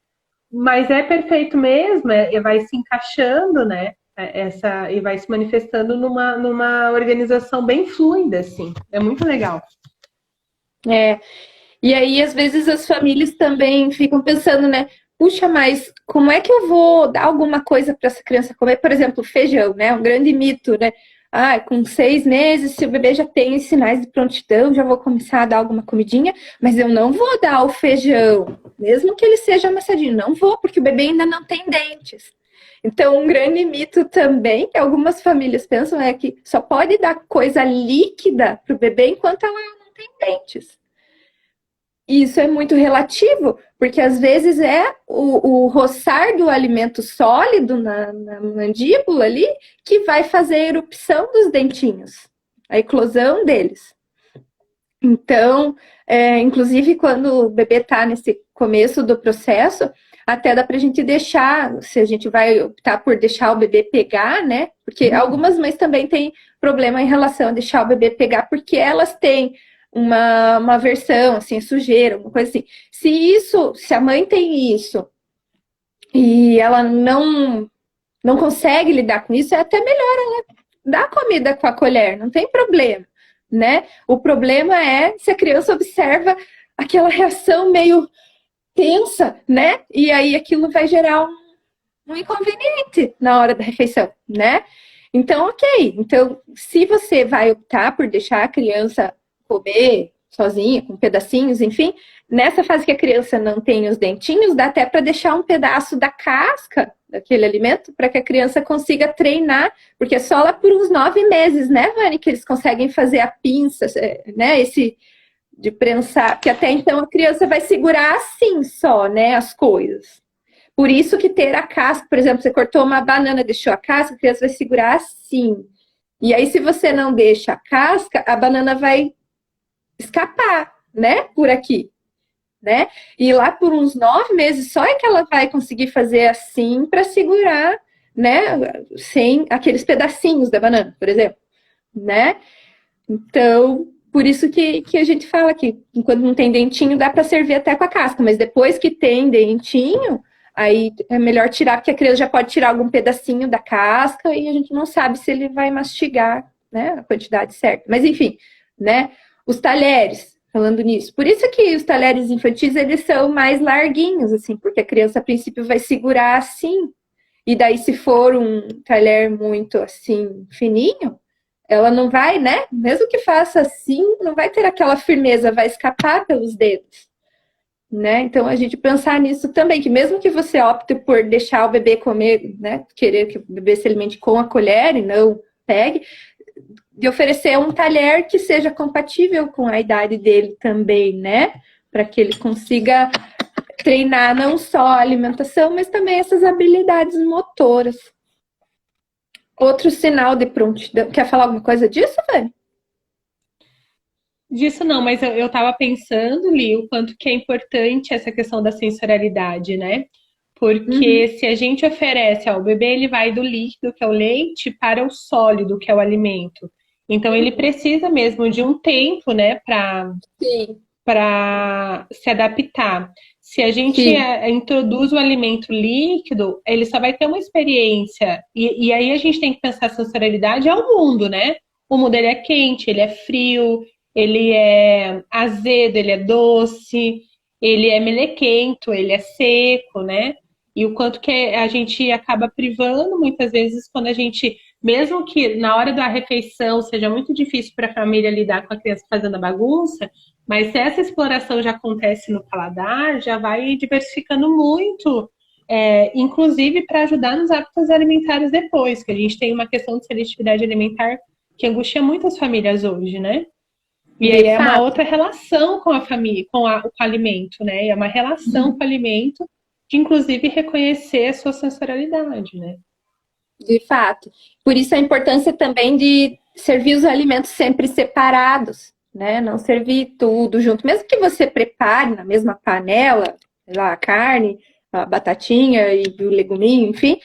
Mas é perfeito mesmo, vai se encaixando, né? E vai se manifestando numa organização bem fluida, assim. É muito legal. E aí, às vezes, as famílias também ficam pensando, né? Puxa, mas como é que eu vou dar alguma coisa para essa criança comer? Por exemplo, feijão, né? Um grande mito, né? Com 6 meses, se o bebê já tem sinais de prontidão, já vou começar a dar alguma comidinha, mas eu não vou dar o feijão, mesmo que ele seja amassadinho, não vou, porque o bebê ainda não tem dentes. Então, um grande mito também, que algumas famílias pensam, é que só pode dar coisa líquida para o bebê enquanto ela não tem dentes. Isso é muito relativo, porque às vezes é o roçar do alimento sólido na mandíbula ali que vai fazer a erupção dos dentinhos, a eclosão deles. Então, inclusive quando o bebê está nesse começo do processo, até dá para a gente deixar, se a gente vai optar por deixar o bebê pegar, né? Porque algumas mães também têm problema em relação a deixar o bebê pegar, porque elas têm uma versão, assim, sujeira, uma coisa assim. Se a mãe tem isso e ela não consegue lidar com isso, é até melhor ela dar comida com a colher, não tem problema, né? O problema é se a criança observa aquela reação meio tensa, né? E aí aquilo vai gerar um inconveniente na hora da refeição, né? Então, ok. Então, se você vai optar por deixar a criança comer sozinha, com pedacinhos, enfim, nessa fase que a criança não tem os dentinhos, dá até para deixar um pedaço da casca daquele alimento para que a criança consiga treinar, porque é só lá por uns 9 meses, né, Vani, que eles conseguem fazer a pinça, né, esse de prensar, que até então a criança vai segurar assim só, né, as coisas. Por isso que ter a casca, por exemplo, você cortou uma banana, deixou a casca, a criança vai segurar assim. E aí, se você não deixa a casca, a banana vai escapar, né, por aqui, né? E lá por uns 9 meses só é que ela vai conseguir fazer assim para segurar, né, sem aqueles pedacinhos da banana, por exemplo, né? Então, por isso que a gente fala que quando não tem dentinho dá para servir até com a casca, mas depois que tem dentinho, aí é melhor tirar, porque a criança já pode tirar algum pedacinho da casca e a gente não sabe se ele vai mastigar, né, a quantidade certa. Mas enfim, né? Os talheres, falando nisso. Por isso que os talheres infantis, eles são mais larguinhos, assim, porque a criança, a princípio, vai segurar assim. E daí, se for um talher muito, assim, fininho, ela não vai, né? Mesmo que faça assim, não vai ter aquela firmeza, vai escapar pelos dedos, né? Então, a gente pensar nisso também, que mesmo que você opte por deixar o bebê comer, né? Querer que o bebê se alimente com a colher e não pegue, de oferecer um talher que seja compatível com a idade dele também, né? Para que ele consiga treinar não só a alimentação, mas também essas habilidades motoras. Outro sinal de prontidão. Quer falar alguma coisa disso, Vani? Disso não, mas eu estava pensando, Li, o quanto que é importante essa questão da sensorialidade, né? Porque se a gente oferece, o bebê ele vai do líquido, que é o leite, para o sólido, que é o alimento. Então ele precisa mesmo de um tempo, né, para se adaptar. Se a gente Sim. introduz o alimento líquido, ele só vai ter uma experiência. E aí a gente tem que pensar a sensorialidade ao mundo, né? O mundo ele é quente, ele é frio, ele é azedo, ele é doce, ele é melequento, ele é seco, né? E o quanto que a gente acaba privando muitas vezes quando a gente, mesmo que na hora da refeição seja muito difícil para a família lidar com a criança fazendo a bagunça, mas se essa exploração já acontece no paladar, já vai diversificando muito, inclusive para ajudar nos hábitos alimentares depois, que a gente tem uma questão de seletividade alimentar que angustia muitas famílias hoje, né? E aí De é uma fato. outra relação com a família, com o alimento, né? É uma relação com o alimento de, inclusive, reconhecer a sua sensorialidade, né? De fato. Por isso a importância também de servir os alimentos sempre separados, né? Não servir tudo junto. Mesmo que você prepare na mesma panela, sei lá, a carne, a batatinha e o leguminho, enfim,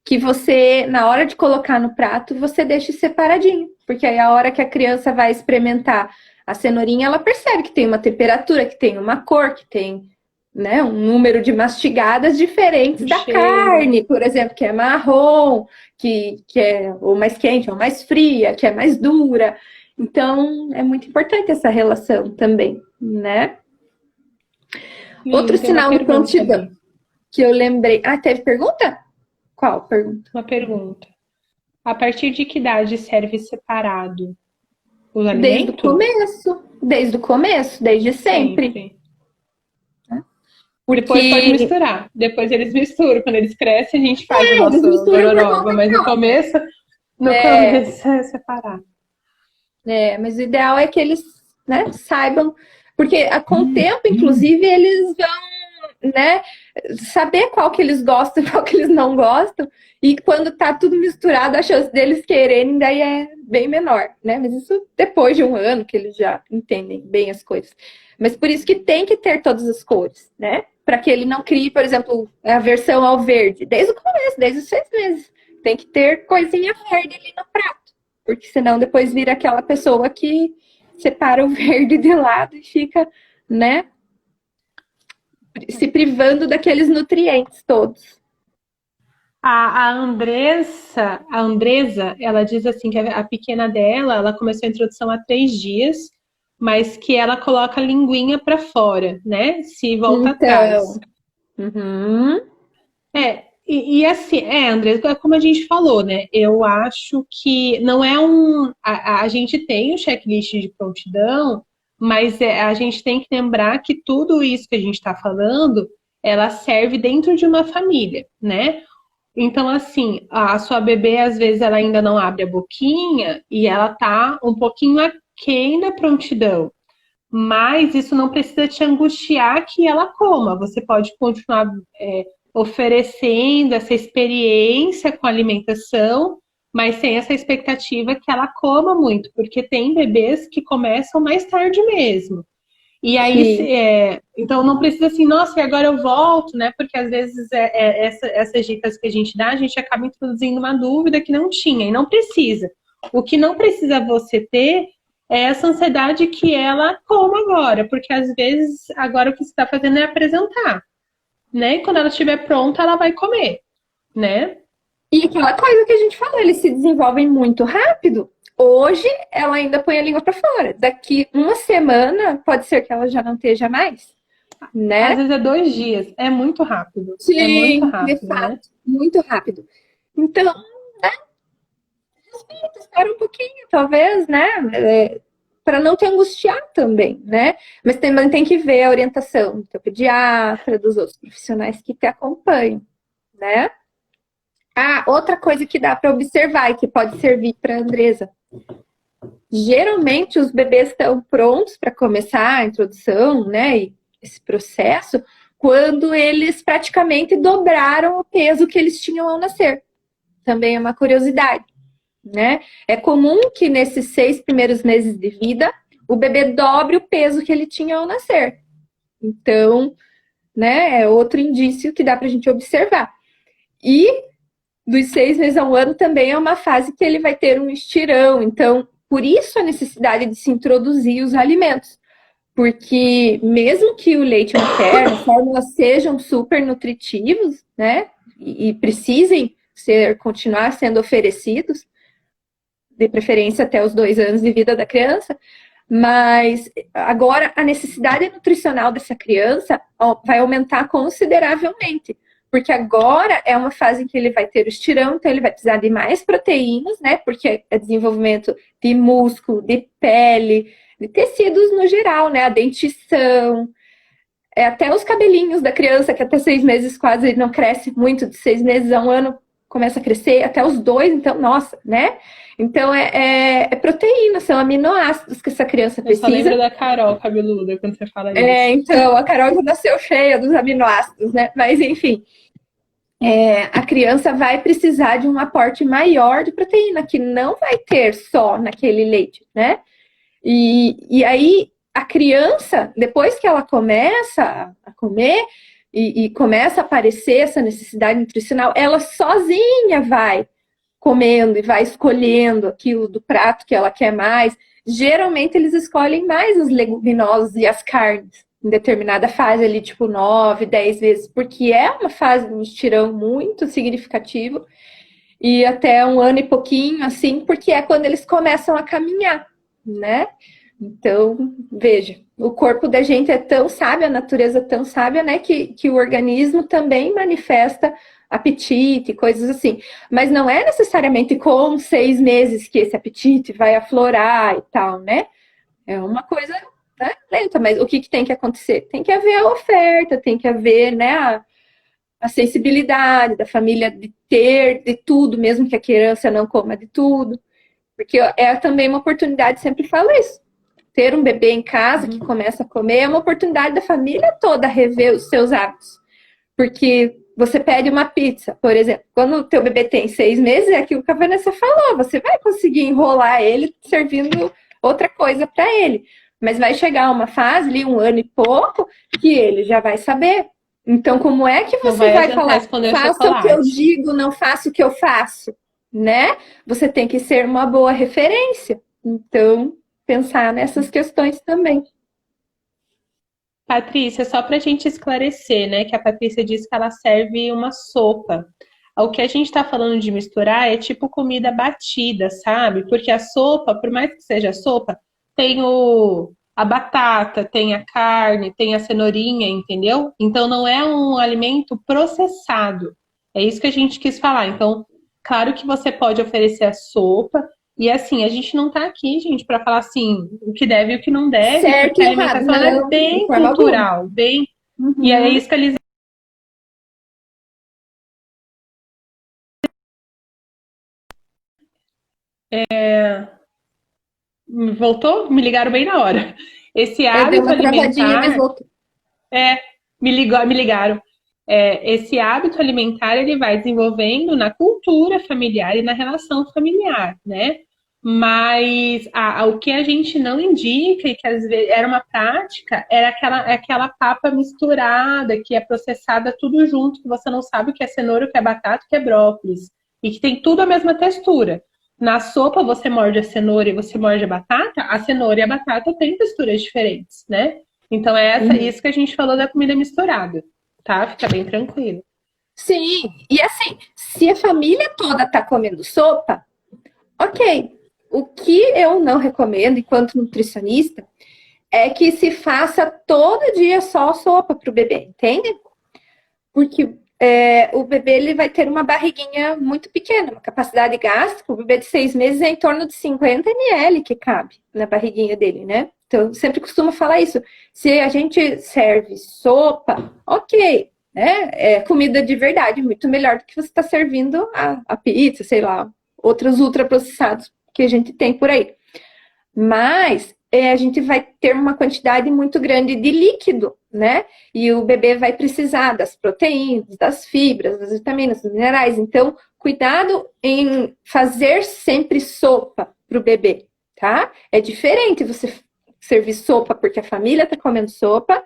que você, na hora de colocar no prato, você deixe separadinho. Porque aí a hora que a criança vai experimentar a cenourinha, ela percebe que tem uma temperatura, que tem uma cor, que tem, né, um número de mastigadas diferentes O da cheiro. carne, por exemplo, que é marrom, que é ou mais quente ou mais fria, que é mais dura. Então, é muito importante essa relação também, né? Outro Lino, tem uma sinal de pergunta prontidão ali. que eu lembrei. Ah, teve pergunta? Qual pergunta? Uma pergunta. A partir de que idade serve separado o Desde o alimento? começo, desde o começo, desde sempre. Sempre. Depois pode Porque misturar. Depois eles misturam. Quando eles crescem, a gente faz o eles nosso misturam por gororoba. conta Mas no própria. começo, no É, começo é separar. mas o ideal é que eles, né, saibam, porque com o tempo, inclusive, eles vão, né, saber qual que eles gostam e qual que eles não gostam. E quando tá tudo misturado, a chance deles quererem daí é bem menor, né? Mas isso depois de um ano que eles já entendem bem as coisas. Mas por isso que tem que ter todas as cores, né? Para que ele não crie, por exemplo, a versão ao verde, desde o começo, desde os 6 meses. Tem que ter coisinha verde ali no prato, porque senão depois vira aquela pessoa que separa o verde de lado e fica, né, se privando daqueles nutrientes todos. A Andresa, ela diz assim que a pequena dela, ela começou a introdução há 3 dias, mas que ela coloca a linguinha para fora, né? Se volta atrás. Então, uhum, E assim, Andresa, como a gente falou, né? Eu acho que não é um. A gente tem o checklist de prontidão, mas a gente tem que lembrar que tudo isso que a gente está falando, ela serve dentro de uma família, né? Então, assim, a sua bebê, às vezes, ela ainda não abre a boquinha e ela tá um pouquinho aquém da prontidão. Mas isso não precisa te angustiar que ela coma. Você pode continuar oferecendo essa experiência com a alimentação, mas sem essa expectativa que ela coma muito, porque tem bebês que começam mais tarde mesmo. E aí, sim. então não precisa assim, nossa, e agora eu volto, né? Porque às vezes essas dicas que a gente dá, a gente acaba introduzindo uma dúvida que não tinha, e não precisa. O que não precisa você ter é essa ansiedade que ela coma agora, porque às vezes agora o que você está fazendo é apresentar, né? E quando ela estiver pronta, ela vai comer, né? E aquela coisa que a gente falou, eles se desenvolvem muito rápido. Hoje ela ainda põe a língua para fora. Daqui uma semana pode ser que ela já não esteja mais, Às né? vezes é 2 dias, é muito rápido, é muito Sim, de rápido, né? fato, muito rápido. Então, respeita, espera um pouquinho, talvez, né? Para não te angustiar também, né? Mas também tem que ver a orientação do teu pediatra, dos outros profissionais que te acompanham, né? Ah, outra coisa que dá para observar e que pode servir para a Andresa. Geralmente os bebês estão prontos para começar a introdução, né? E esse processo, quando eles praticamente dobraram o peso que eles tinham ao nascer. Também é uma curiosidade, né? É comum que nesses 6 primeiros meses de vida o bebê dobre o peso que ele tinha ao nascer. Então, né? É outro indício que dá para a gente observar. E dos 6 meses a um ano também é uma fase que ele vai ter um estirão. Então, por isso a necessidade de se introduzir os alimentos. porque mesmo que o leite materno, fórmulas sejam super nutritivos, né, e precisem continuar sendo oferecidos, de preferência até os 2 anos de vida da criança, mas agora a necessidade nutricional dessa criança vai aumentar consideravelmente, porque agora é uma fase em que ele vai ter o estirão, então ele vai precisar de mais proteínas, né, porque é desenvolvimento de músculo, de pele, de tecidos no geral, né, a dentição, até os cabelinhos da criança, que até 6 meses quase não cresce muito, de 6 meses a 1 ano começa a crescer, até os 2, então, nossa, né? Então, é proteína, são aminoácidos que essa criança precisa. Eu só lembro da Carol cabeluda quando você fala isso. Então, a Carol já nasceu cheia dos aminoácidos, né? Mas, enfim, a criança vai precisar de um aporte maior de proteína, que não vai ter só naquele leite, né? E aí, a criança, depois que ela começa a comer e começa a aparecer essa necessidade nutricional, ela sozinha vai comendo e vai escolhendo aquilo do prato que ela quer mais. Geralmente, eles escolhem mais os leguminosos e as carnes em determinada fase ali, tipo 9, 10 vezes, porque é uma fase de um estirão muito significativo, e até 1 ano e pouquinho, assim, porque é quando eles começam a caminhar, né? Então, veja, o corpo da gente é tão sábio, a natureza é tão sábia, né, que o organismo também manifesta apetite, coisas assim. Mas não é necessariamente com 6 meses que esse apetite vai aflorar e tal, né? É uma coisa, né, lenta, mas o que tem que acontecer? Tem que haver a oferta, tem que haver, né, a sensibilidade da família de ter de tudo, mesmo que a criança não coma de tudo. Porque é também uma oportunidade, sempre falo isso. Ter um bebê em casa que começa a comer é uma oportunidade da família toda rever os seus hábitos. Porque você pede uma pizza, por exemplo, quando o teu bebê tem 6 meses, é aquilo que a Vanessa falou, você vai conseguir enrolar ele servindo outra coisa para ele. Mas vai chegar uma fase, ali 1 ano e pouco, que ele já vai saber. Então, como é que você vai falar, faça o que eu digo, não faça o que eu faço, né? Você tem que ser uma boa referência. Então, pensar nessas questões também. Patrícia, só para a gente esclarecer, né, que a Patrícia disse que ela serve uma sopa. O que a gente está falando de misturar é tipo comida batida, sabe? Porque a sopa, por mais que seja sopa, tem a batata, tem a carne, tem a cenourinha, entendeu? Então não é um alimento processado. É isso que a gente quis falar. Então, claro que você pode oferecer a sopa. E assim, a gente não tá aqui, gente, para falar assim, o que deve e o que não deve, certo, porque a alimentação é bem cultural, bem. E é isso que eles. Voltou? Me ligaram bem na hora. Esse hábito alimentar. Mas voltou. Me ligaram. Esse hábito alimentar ele vai desenvolvendo na cultura familiar e na relação familiar, né? Mas o que a gente não indica e que às vezes era uma prática era aquela papa misturada que é processada tudo junto, que você não sabe o que é cenoura, o que é batata, o que é brócolis, e que tem tudo a mesma textura. Na sopa você morde a cenoura e você morde a cenoura e a batata têm texturas diferentes, né? Então é isso que a gente falou da comida misturada, tá? Fica bem tranquilo. Sim, e assim, se a família toda tá comendo sopa, ok. O que eu não recomendo, enquanto nutricionista, é que se faça todo dia só sopa para o bebê, entende? Porque o bebê ele vai ter uma barriguinha muito pequena, uma capacidade gástrica. O bebê de 6 meses é em torno de 50 ml que cabe na barriguinha dele, né? Então, eu sempre costumo falar isso. Se a gente serve sopa, ok, né? É comida de verdade, muito melhor do que você está servindo a pizza, sei lá, outros ultraprocessados que a gente tem por aí. Mas a gente vai ter uma quantidade muito grande de líquido, né? E o bebê vai precisar das proteínas, das fibras, das vitaminas, dos minerais. Então, cuidado em fazer sempre sopa para o bebê, tá? É diferente você servir sopa porque a família está comendo sopa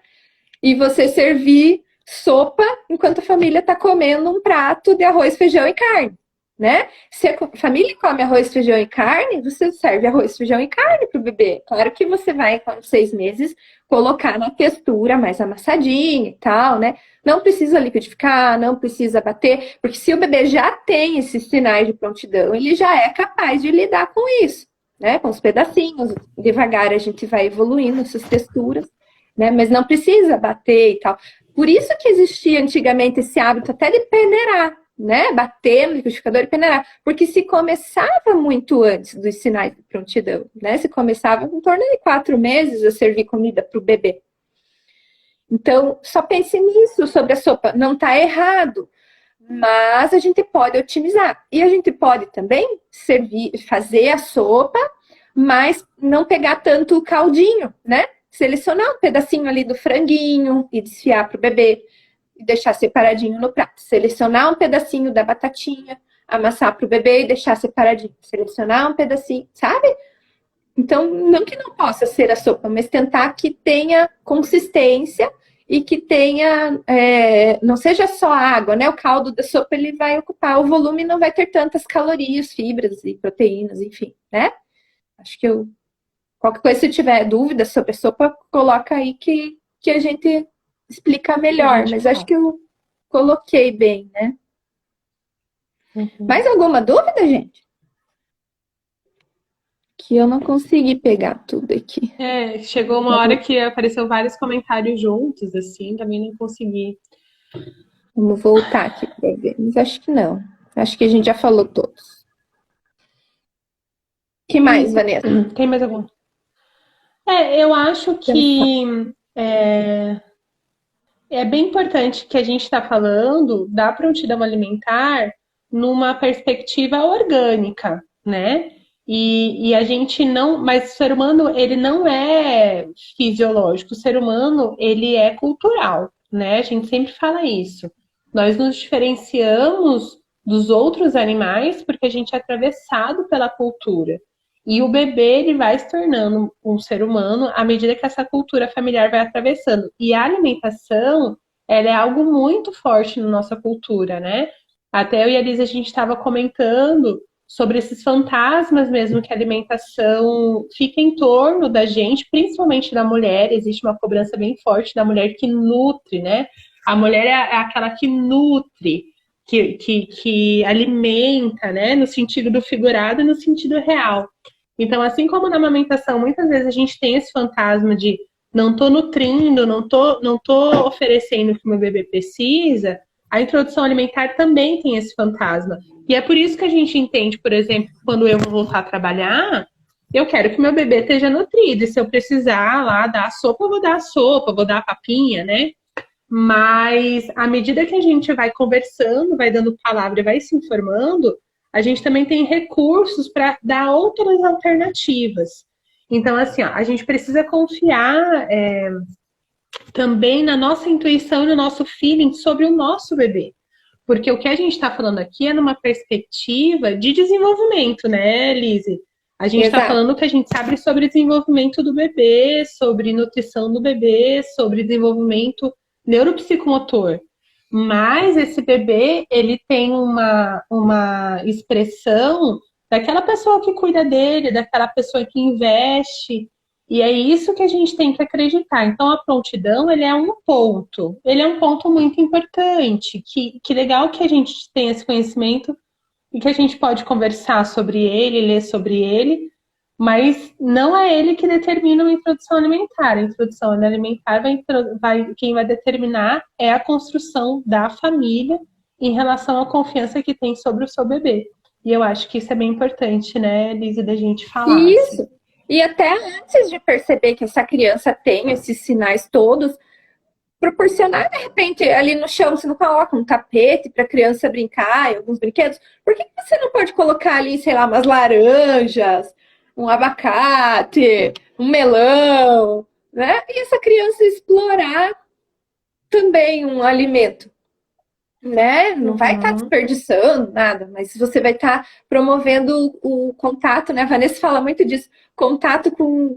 e você servir sopa enquanto a família está comendo um prato de arroz, feijão e carne, né? Se a família come arroz, feijão e carne, você serve arroz, feijão e carne para o bebê. Claro que você vai, com 6 meses, colocar na textura mais amassadinha e tal, né? Não precisa liquidificar, não precisa bater, porque se o bebê já tem esses sinais de prontidão, ele já é capaz de lidar com isso, né? Com os pedacinhos. Devagar a gente vai evoluindo essas texturas, né? Mas não precisa bater e tal. Por isso que existia antigamente esse hábito até de peneirar, né? Bater no liquidificador e peneirar. Porque se começava muito antes dos sinais de prontidão, né? Se começava em torno de 4 meses a servir comida para o bebê. Então, só pense nisso sobre a sopa. Não está errado, mas a gente pode otimizar. E a gente pode também fazer a sopa, mas não pegar tanto o caldinho, né? Selecionar um pedacinho ali do franguinho e desfiar para o bebê e deixar separadinho no prato. Selecionar um pedacinho da batatinha, amassar para o bebê e deixar separadinho. Selecionar um pedacinho, sabe? Então, não que não possa ser a sopa, mas tentar que tenha consistência e que tenha, não seja só água, né? O caldo da sopa ele vai ocupar o volume e não vai ter tantas calorias, fibras e proteínas, enfim, né? Acho que qualquer coisa, se tiver dúvida sobre a sopa, coloca aí que a gente explica melhor, mas acho que eu coloquei bem, né? Mais alguma dúvida, gente? Que eu não consegui pegar tudo aqui. Chegou uma hora que apareceu vários comentários juntos, assim, também não consegui. Vamos voltar aqui para ver, mas acho que não. Acho que a gente já falou todos. Que mais, Vanessa? Tem mais algum? Eu acho que é bem importante que a gente está falando da prontidão alimentar numa perspectiva orgânica, né? E a gente não, mas o ser humano ele não é fisiológico, o ser humano ele é cultural, né? A gente sempre fala isso. Nós nos diferenciamos dos outros animais porque a gente é atravessado pela cultura. E o bebê ele vai se tornando um ser humano à medida que essa cultura familiar vai atravessando. E a alimentação, ela é algo muito forte na nossa cultura, né? Até eu e a Liz, a gente estava comentando sobre esses fantasmas mesmo que a alimentação fica em torno da gente, principalmente da mulher. Existe uma cobrança bem forte da mulher que nutre, né? A mulher é aquela que nutre, que alimenta, né? No sentido do figurado e no sentido real. Então, assim como na amamentação, muitas vezes a gente tem esse fantasma de não tô nutrindo, não tô oferecendo o que o meu bebê precisa, a introdução alimentar também tem esse fantasma. E é por isso que a gente entende, por exemplo, quando eu vou voltar a trabalhar, eu quero que meu bebê esteja nutrido. E se eu precisar lá dar a sopa, eu vou dar a sopa, vou dar a papinha, né? Mas à medida que a gente vai conversando, vai dando palavra e vai se informando, a gente também tem recursos para dar outras alternativas. Então, assim, ó, a gente precisa confiar também na nossa intuição e no nosso feeling sobre o nosso bebê. Porque o que a gente está falando aqui é numa perspectiva de desenvolvimento, né, Lizzy? A gente está falando que a gente sabe sobre desenvolvimento do bebê, sobre nutrição do bebê, sobre desenvolvimento neuropsicomotor. Mas esse bebê, ele tem uma expressão daquela pessoa que cuida dele, daquela pessoa que investe. E é isso que a gente tem que acreditar. Então, a prontidão, ele é um ponto. Ele é um ponto muito importante. Que legal que a gente tem esse conhecimento e que a gente pode conversar sobre ele, ler sobre ele, mas não é ele que determina a introdução alimentar. A introdução alimentar quem vai determinar é a construção da família em relação à confiança que tem sobre o seu bebê. E eu acho que isso é bem importante, né, Lizzy, da gente falar. Isso. Assim. E até antes de perceber que essa criança tem esses sinais todos, proporcionar, de repente, ali no chão, você não coloca um tapete para a criança brincar, alguns brinquedos, por que você não pode colocar ali, sei lá, umas laranjas, um abacate, um melão, né? E essa criança explorar também um alimento, né? Não vai estar desperdiçando nada, mas você vai estar promovendo o contato, né? A Vanessa fala muito disso, contato com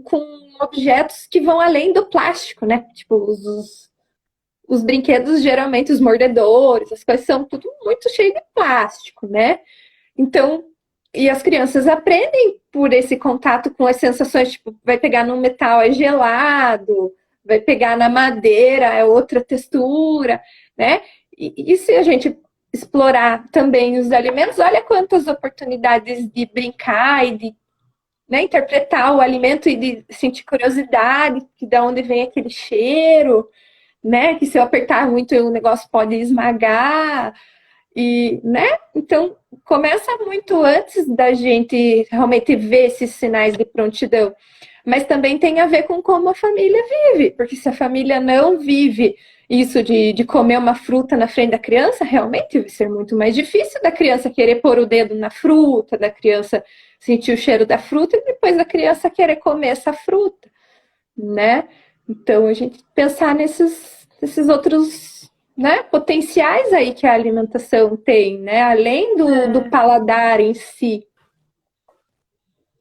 objetos que vão além do plástico, né? Tipo, os brinquedos, geralmente, os mordedores, as coisas são tudo muito cheio de plástico, né? Então, e as crianças aprendem por esse contato com as sensações, tipo, vai pegar no metal, é gelado, vai pegar na madeira, é outra textura, né? E se a gente explorar também os alimentos, olha quantas oportunidades de brincar e de, né, interpretar o alimento e de sentir curiosidade, de onde vem aquele cheiro, né? Que se eu apertar muito o negócio pode esmagar. E, né? Então, começa muito antes da gente realmente ver esses sinais de prontidão. Mas também tem a ver com como a família vive, porque se a família não vive isso de comer uma fruta na frente da criança, realmente vai ser muito mais difícil da criança querer pôr o dedo na fruta, da criança sentir o cheiro da fruta e depois da criança querer comer essa fruta, né? Então, a gente pensar nesses outros, né, potenciais aí que a alimentação tem, né? Além do paladar em si.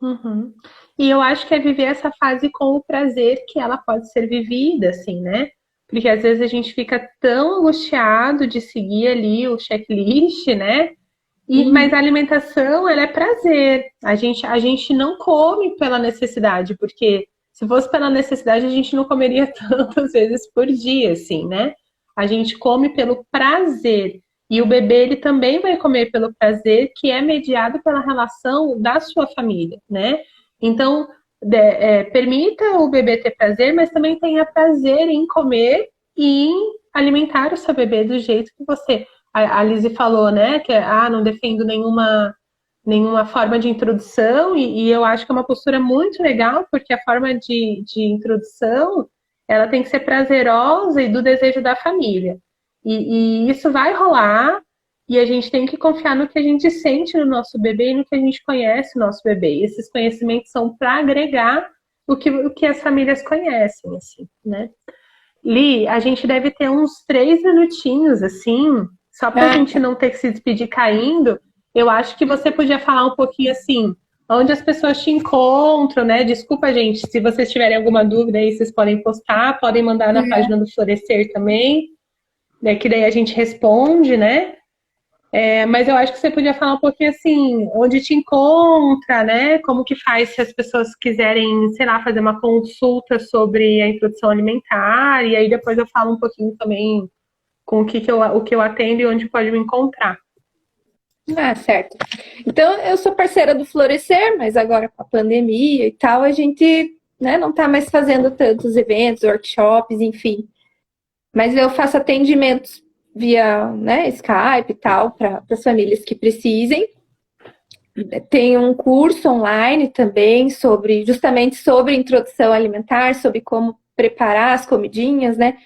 Uhum. E eu acho que é viver essa fase com o prazer que ela pode ser vivida, assim, né? Porque às vezes a gente fica tão angustiado de seguir ali o checklist, né? Mas a alimentação, ela é prazer. A gente não come pela necessidade, porque se fosse pela necessidade, a gente não comeria tantas vezes por dia, assim, né? A gente come pelo prazer. E o bebê, ele também vai comer pelo prazer, que é mediado pela relação da sua família, né? Então, permita o bebê ter prazer, mas também tenha prazer em comer e em alimentar o seu bebê do jeito que você. A Lizzie falou, né, que não defendo nenhuma forma de introdução, e eu acho que é uma postura muito legal, porque a forma de introdução, ela tem que ser prazerosa e do desejo da família. E isso vai rolar, e a gente tem que confiar no que a gente sente no nosso bebê e no que a gente conhece no nosso bebê. E esses conhecimentos são para agregar o que as famílias conhecem, assim, né? Li, a gente deve ter uns 3 minutinhos, assim, só para a gente não ter que se despedir caindo. Eu acho que você podia falar um pouquinho, assim, onde as pessoas te encontram, né? Desculpa, gente, se vocês tiverem alguma dúvida aí, vocês podem postar, podem mandar na página do Florescer também, né, que daí a gente responde, né? Mas eu acho que você podia falar um pouquinho assim, onde te encontra, né? Como que faz se as pessoas quiserem, sei lá, fazer uma consulta sobre a introdução alimentar, e aí depois eu falo um pouquinho também com o que eu atendo e onde pode me encontrar. Certo. Então, eu sou parceira do Florescer, mas agora com a pandemia e tal, a gente, né, não está mais fazendo tantos eventos, workshops, enfim. Mas eu faço atendimentos via, né, Skype e tal, para as famílias que precisem. Tem um curso online também justamente sobre introdução alimentar, sobre como preparar as comidinhas, né?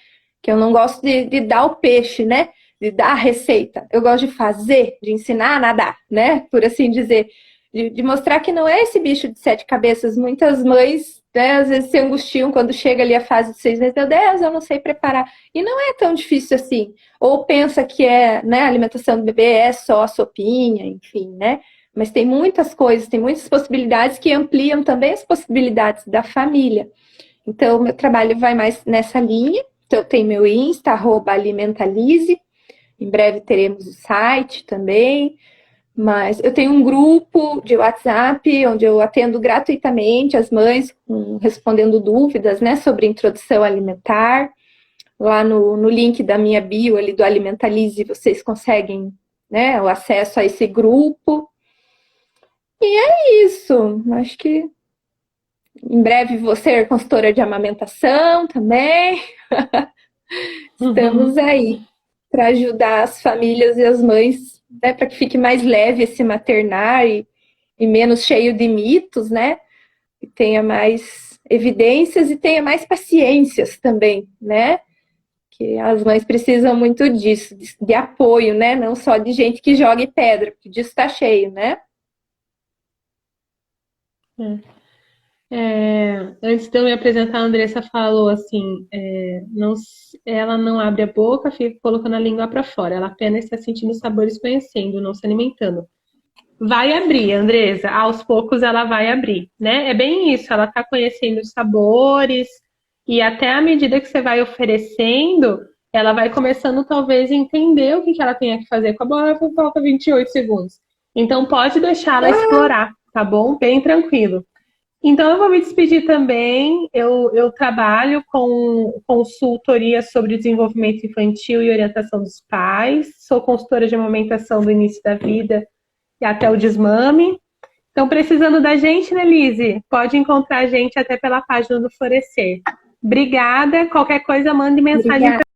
Que eu não gosto de dar o peixe, né? De dar a receita. Eu gosto de fazer, de ensinar a nadar, né? Por assim dizer. De mostrar que não é esse bicho de 7 cabeças. Muitas mães, né, às vezes se angustiam quando chega ali a fase de 6 meses. Meu Deus, eu não sei preparar. E não é tão difícil assim. Ou pensa que né, a alimentação do bebê é só a sopinha, enfim, né? Mas tem muitas coisas, tem muitas possibilidades que ampliam também as possibilidades da família. Então, meu trabalho vai mais nessa linha. Então, tem meu Insta, @alimentalize. Em breve teremos o site também. Mas eu tenho um grupo de WhatsApp onde eu atendo gratuitamente as mães respondendo dúvidas, né, sobre introdução alimentar. Lá no link da minha bio ali do Alimentalize, vocês conseguem, né, o acesso a esse grupo. E é isso. Acho que em breve vou ser consultora de amamentação também. Estamos aí para ajudar as famílias e as mães, né, para que fique mais leve esse maternar e menos cheio de mitos, né? E tenha mais evidências e tenha mais paciências também, né? Que as mães precisam muito disso, de apoio, né? Não só de gente que jogue pedra, porque disso está cheio, né? Antes de eu me apresentar, a Andressa falou assim, ela não abre a boca, fica colocando a língua para fora, ela apenas está sentindo os sabores, conhecendo, não se alimentando. Vai abrir, Andressa, aos poucos ela vai abrir, né? É bem isso, ela está conhecendo os sabores, e até à medida que você vai oferecendo, ela vai começando talvez a entender o que ela tem que fazer com a bola, coloca 28 segundos. Então pode deixar ela explorar, tá bom? Bem tranquilo. Então eu vou me despedir também. Eu trabalho com consultoria sobre desenvolvimento infantil e orientação dos pais. Sou consultora de amamentação do início da vida e até o desmame. Então, precisando da gente, né, Lise? Pode encontrar a gente até pela página do Florescer. Obrigada. Qualquer coisa, mande mensagem. Obrigada.